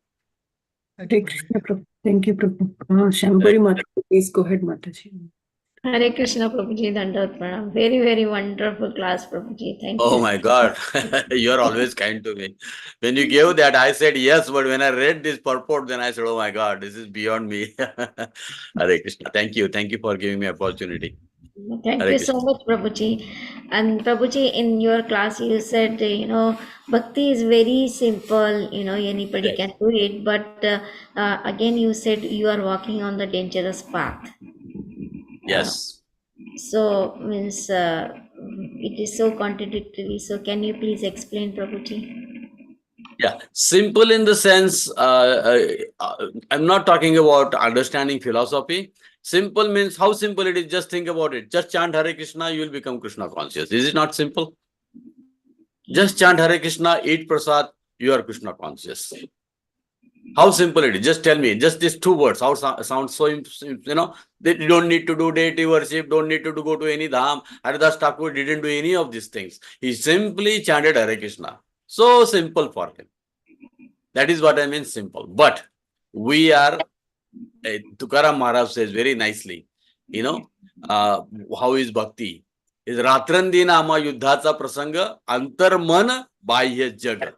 Thank you, Prabhu. Shambhuri Mataji, please go ahead, Mataji. Hare Krishna, Prabhuji, Dandavat Pranam. Very, very wonderful class, Prabhuji. Thank you. Oh my God, you are always kind to me. When you gave that, I said yes, but when I read this purport, then I said, oh my God, this is beyond me. Hare Krishna. Thank you for giving me opportunity. Thank Hare you Krishna. so much, Prabhuji. And Prabhuji, in your class, you said, Bhakti is very simple, anybody Yes. can do it. But again, you said you are walking on the dangerous path. Yes. So, means it is so contradictory. So, can you please explain, Prabhuji? Yeah, simple in the sense, I'm not talking about understanding philosophy. Simple means how simple it is. Just think about it. Just chant Hare Krishna, you will become Krishna conscious. Is it not simple? Just chant Hare Krishna, eat prasad, you are Krishna conscious. How simple it is. Just tell me, just these 2 words. How sounds so, that you don't need to do deity worship, don't need to go to any dham. Haridas Thakur didn't do any of these things. He simply chanted Hare Krishna. So simple for him. That is what I mean simple. But we are, Tukaram Maharaj says very nicely, how is Bhakti? Is Ratrandina ama yuddhacha prasanga antar man bahya jaga.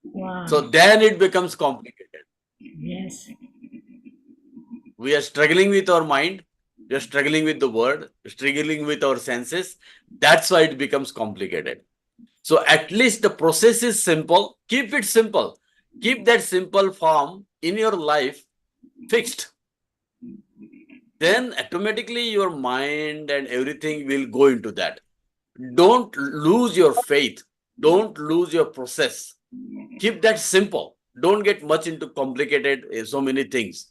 Wow. So then it becomes complicated. Yes. We are struggling with our mind, we are struggling with the word, struggling with our senses. That's why it becomes complicated. So at least the process is simple. Keep it simple. Keep that simple form in your life fixed. Then automatically your mind and everything will go into that. Don't lose your faith. Don't lose your process. Keep that simple. Don't get much into complicated, so many things.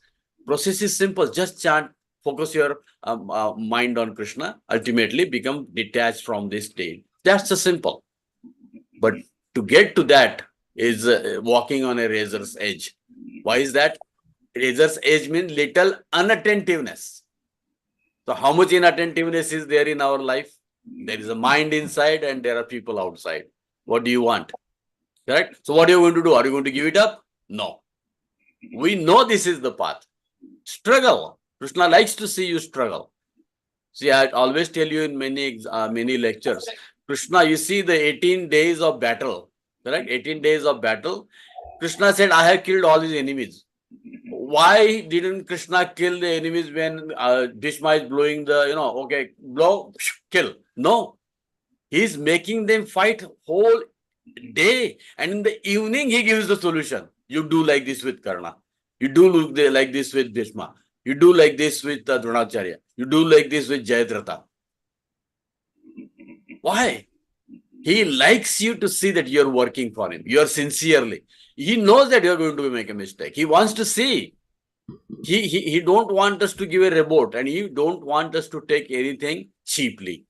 Process is simple. Just chant. Focus your mind on Krishna. Ultimately become detached from this state. That's the simple. But to get to that is walking on a razor's edge. Why is that? Razor's edge means little unattentiveness. So how much inattentiveness is there in our life? There is a mind inside and there are people outside. What do you want? Correct? So what are you going to do? Are you going to give it up? No. We know this is the path. Struggle. Krishna likes to see you struggle. See, I always tell you in many lectures, Krishna, you see the 18 days of battle, correct? 18 days of battle. Krishna said, I have killed all his enemies. Why didn't Krishna kill the enemies when Bhishma is blowing the, okay, blow, kill? No. He's making them fight whole day. And in the evening, he gives the solution. You do like this with Karna. You do like this with Bhishma. You do like this with Dronacharya. You do like this with Jayadratha. Why? He likes you to see that you're working for him. You're sincerely. He knows that you're going to make a mistake. He wants to see. He don't want us to give a report, and he don't want us to take anything cheaply.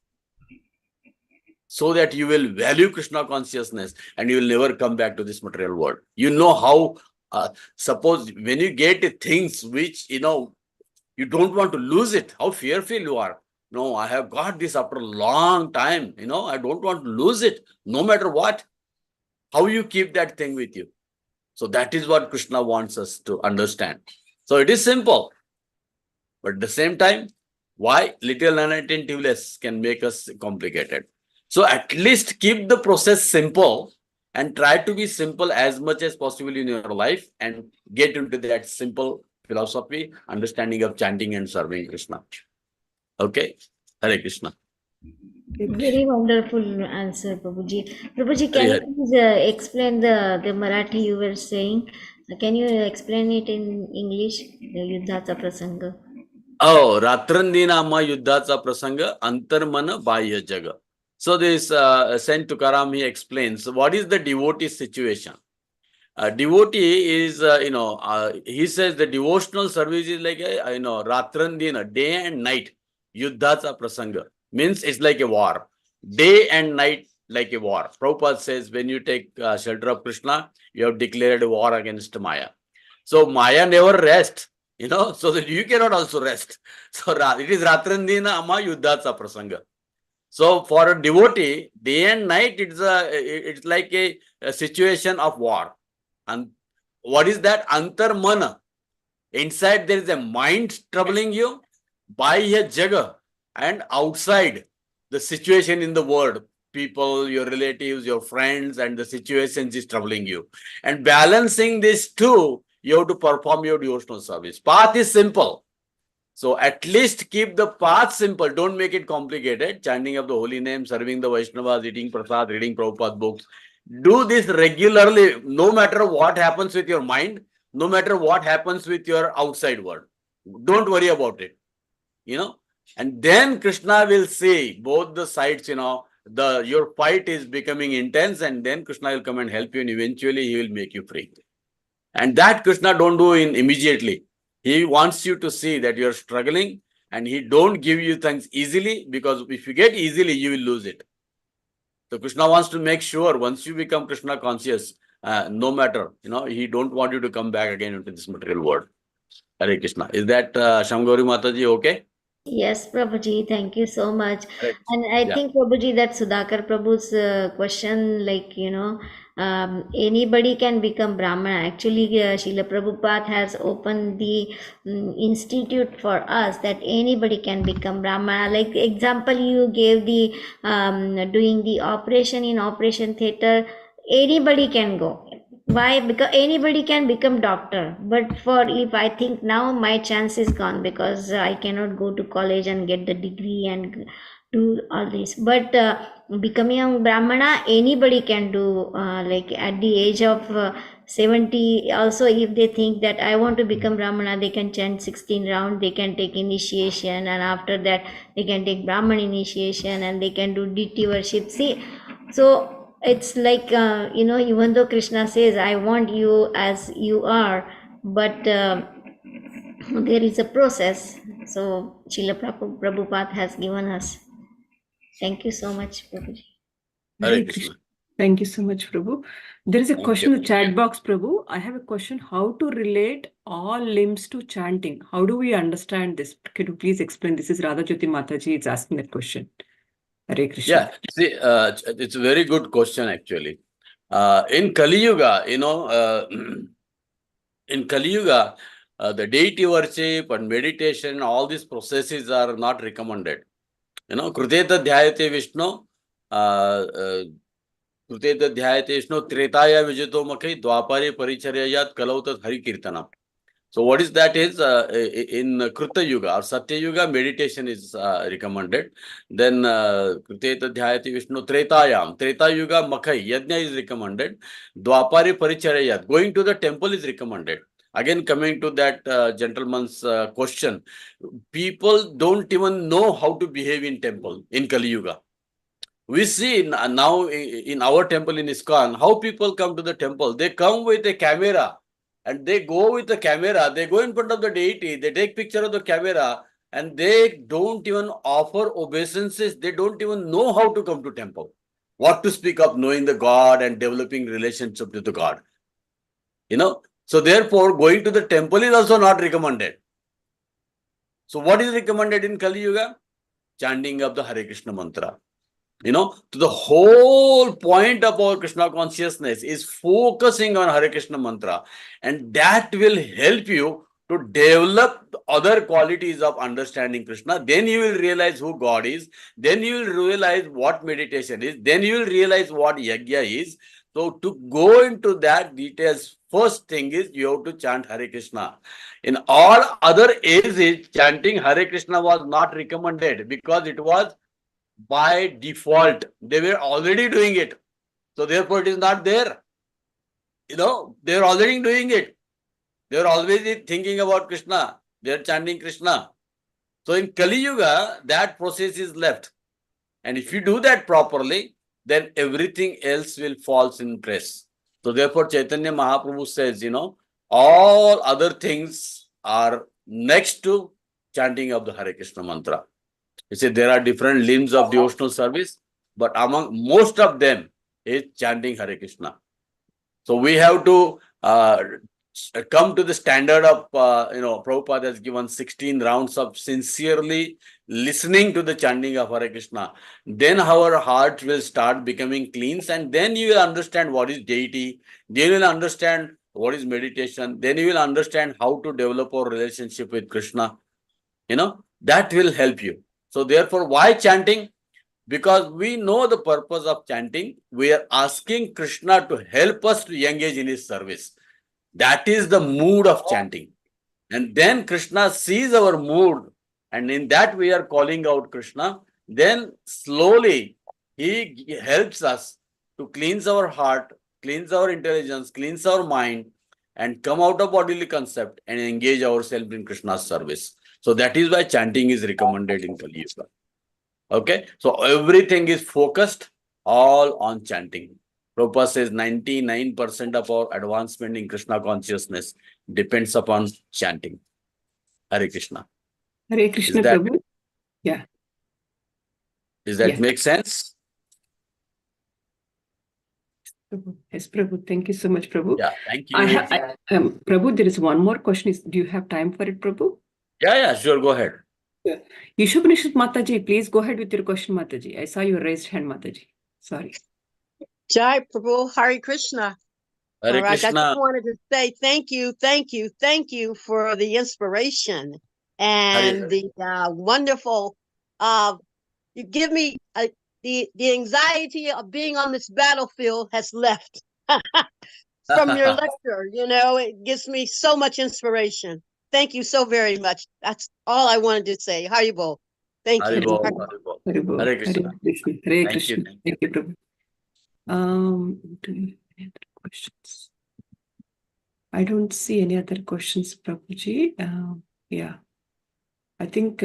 So that you will value Krishna consciousness and you will never come back to this material world. You know how, suppose when you get things which, you don't want to lose it, how fearful you are. No, I have got this after a long time. I don't want to lose it, no matter what. How you keep that thing with you. So that is what Krishna wants us to understand. So it is simple. But at the same time, why little unattentiveness can make us complicated. So at least keep the process simple and try to be simple as much as possible in your life and get into that simple philosophy, understanding of chanting and serving Krishna. Okay? Hare Krishna. Very wonderful answer, Prabhuji. Prabhuji, can you please explain the Marathi you were saying? Can you explain it in English? The Yuddhacha Prasanga. Oh, Ratrandina amma Yuddhacha Prasanga Antarmana Bahya Jaga. So this Sant Tukaram, he explains what is the devotee situation. Devotee is, he says the devotional service is like, Ratrandina, day and night, Yuddhacha Prasanga. Means it's like a war. Day and night like a war. Prabhupada says when you take shelter of Krishna, you have declared a war against Maya. So Maya never rests, so that you cannot also rest. So it is Ratrandina Amma Yuddhacha Prasanga. So for a devotee, day and night, it's like a situation of war. And what is that? Antarmana. Inside there is a mind troubling you, bahya jaga, and outside the situation in the world, people, your relatives, your friends, and the situations is troubling you. And balancing these two, you have to perform your devotional service. Path is simple. So at least keep the path simple. Don't make it complicated. Chanting of the holy name, serving the Vaishnavas, eating prasad, reading Prabhupada books. Do this regularly, no matter what happens with your mind, no matter what happens with your outside world. Don't worry about it. And then Krishna will see both the sides, your fight is becoming intense, and then Krishna will come and help you, and eventually he will make you free. And that Krishna don't do immediately. He wants you to see that you're struggling, and he don't give you things easily, because if you get easily, you will lose it. So Krishna wants to make sure once you become Krishna conscious, no matter, he don't want you to come back again into this material world. Hare Krishna. Is that Shamgauri Mataji okay? Yes, Prabhuji, thank you so much. Correct. And I Yeah. think, Prabhuji, that Sudhakar Prabhu's question, anybody can become Brahmana. Actually, Srila Prabhupada has opened the institute for us that anybody can become Brahmana. Like example, you gave the doing the operation in operation theater, anybody can go. Why? Because anybody can become doctor, but for if I think now my chance is gone because I cannot go to college and get the degree and do all this. But becoming a Brahmana, anybody can do. Like at the age of 70, also if they think that I want to become Brahmana, they can chant 16 rounds, they can take initiation, and after that they can take Brahman initiation and they can do deity worship. See, so it's like even though Krishna says I want you as you are, but there is a process. So Srila Prabhupada has given us. Thank you so much, Prabhuji. Hare Krishna. Thank you so much, Prabhu. There is a Thank question you. in the chat box, Prabhu. I have a question. How to relate all limbs to chanting? How do we understand this? Can you please explain? This is Radha Jyoti Mataji is asking that question. Hare Krishna. Yeah, see, it's a very good question actually. In Kali Yuga, in Kali Yuga, the deity worship and meditation, all these processes are not recommended. Kruteta Dhyayate Vishnu, Kruteta Dhyayate Vishnu, Tretaya Vijito Makhi, Dwapare Paricharyayat Kalautat Hari Kirtanam. So what is that is in Kruta Yuga or Satya Yuga, meditation is recommended. Then Kruteta Dhyayati Vishnu Tretayam, Treta Yuga Makhai, Yajna is recommended. Dwapare Paricharayat, going to the temple is recommended. Again, coming to that gentleman's question, people don't even know how to behave in temple in Kali Yuga. We see now in our temple in ISKCON, how people come to the temple. They come with a camera and they go with the camera. They go in front of the deity. They take picture of the camera and they don't even offer obeisances. They don't even know how to come to temple. What to speak of knowing the God and developing relationship with the God. So therefore, going to the temple is also not recommended. So what is recommended in Kali Yuga? Chanting of the Hare Krishna mantra. To the whole point of our Krishna consciousness is focusing on Hare Krishna mantra, and that will help you to develop other qualities of understanding Krishna. Then you will realize who God is. Then you will realize what meditation is. Then you will realize what yajna is. So to go into that details, first thing is you have to chant Hare Krishna. In all other ages, chanting Hare Krishna was not recommended because it was by default. They were already doing it. So therefore it is not there. They are already doing it. They are always thinking about Krishna. They are chanting Krishna. So in Kali Yuga, that process is left. And if you do that properly, then everything else will fall in place. So therefore Chaitanya Mahaprabhu says, all other things are next to chanting of the Hare Krishna mantra. You see, there are different limbs of devotional service, but among most of them is chanting Hare Krishna. So we have to come to the standard of, Prabhupada has given 16 rounds of sincerely listening to the chanting of Hare Krishna. Then our heart will start becoming clean, and then you will understand what is deity. Then you will understand what is meditation. Then you will understand how to develop our relationship with Krishna. That will help you. So therefore, why chanting? Because we know the purpose of chanting. We are asking Krishna to help us to engage in his service. That is the mood of chanting. And then Krishna sees our mood, and in that we are calling out Krishna. Then slowly he helps us to cleanse our heart, cleanse our intelligence, cleanse our mind, and come out of bodily concept and engage ourselves in Krishna's service. So that is why chanting is recommended in Kali Yuga. Okay, so everything is focused all on chanting. Prabhupada says 99% of our advancement in Krishna consciousness depends upon chanting. Hare Krishna. Hare Krishna, Prabhu. Yeah. Does that make sense? Yes, Prabhu. Thank you so much, Prabhu. Yeah, thank you. Prabhu, there is one more question. Do you have time for it, Prabhu? Yeah, sure. Go ahead. Yushopanishad Mataji, please go ahead with your question, Mataji. I saw your raised hand, Mataji. Sorry. Jai Prabhu, Hare Krishna. Hare All right, I Krishna. just wanted to say thank you for the inspiration and the wonderful. You give me the anxiety of being on this battlefield has left from your lecture. It gives me so much inspiration. Thank you so very much. That's all I wanted to say. Haribol. Thank you. Haribol. Haribol. Hare Krishna. Hare Krishna. Thank you, Prabhu. Do you have any other questions? I don't see any other questions, Prabhuji. Yeah. I think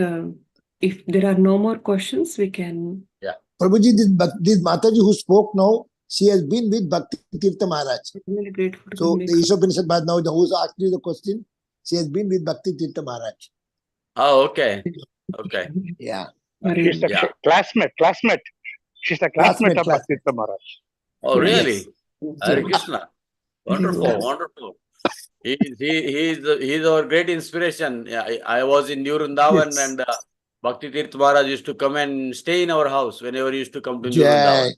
if there are no more questions, we can. Yeah. Prabhuji, this Mataji who spoke now, she has been with Bhakti Tirtha Maharaj. I'm really grateful. So the Ishopanishad Bhad now, who's asked you the question, she has been with Bhakti Tirtha Maharaj. Oh, okay. Okay. Yeah. She's a classmate. She's a classmate of Bhakti Tirtha Maharaj. Oh, really? Yes. Hare Krishna. Wonderful, wonderful. He's our great inspiration. Yeah, I was in New Vrindavan and Bhakti Tirtha Maharaj used to come and stay in our house whenever he used to come to New Vrindavan.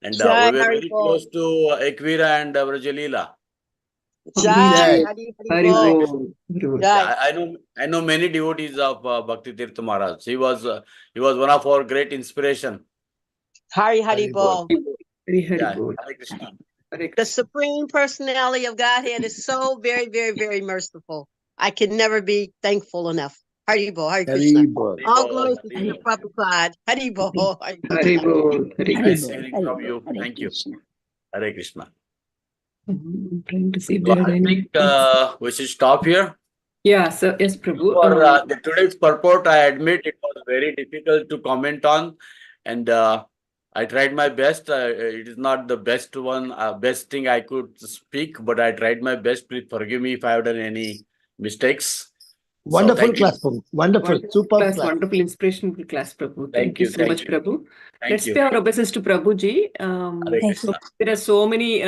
And we were very close to Ekvira and Vrajalila. Jai. Yeah, I know many devotees of Bhakti Tirtha Maharaj. He was one of our great inspiration. Haribol. Yeah, Hare Krishna. The Supreme Personality of Godhead is so very, very, very merciful. I can never be thankful enough. Haribol, Hare Krishna. All glories to the Prabhupada. Haribol. Haribol. Nice hearing from you. Thank you. Hare Krishna. I'm trying to see if So there are I any. think we should stop here. Yeah, so yes, Prabhu. For today's purport, I admit it was very difficult to comment on, and I tried my best. It is not the best one, best thing I could speak, but I tried my best. Please forgive me if I have done any mistakes. Wonderful class, Prabhu. Wonderful, super class. Wonderful, inspirational class, Prabhu. Thank you so much, Prabhu. Thank Let's you. pay our obeisance to Prabhuji. There are so many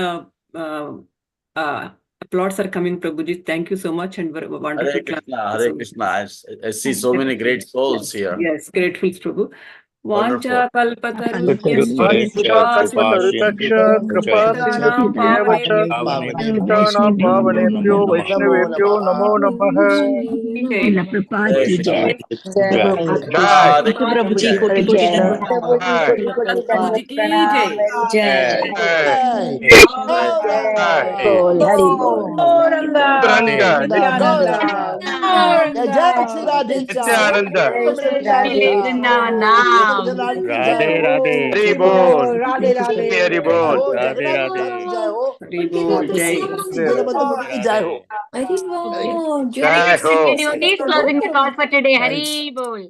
applauds are coming, Prabhuji. Thank you so much and wonderful Hare class. Krishna, Hare Krishna. I see so many great souls here. Yes, grateful, Prabhu. Wonderful. Vancha kalpatarubhyascha Pavanebhyo Vaishnavebhyo Namo Namaha. Prabhuji ki jai. Radhe Radhe. Haribol. Haribol. Radhe Radhe. Haribol. Jai. Jai Ho. Devotees closing thought for today. Haribol.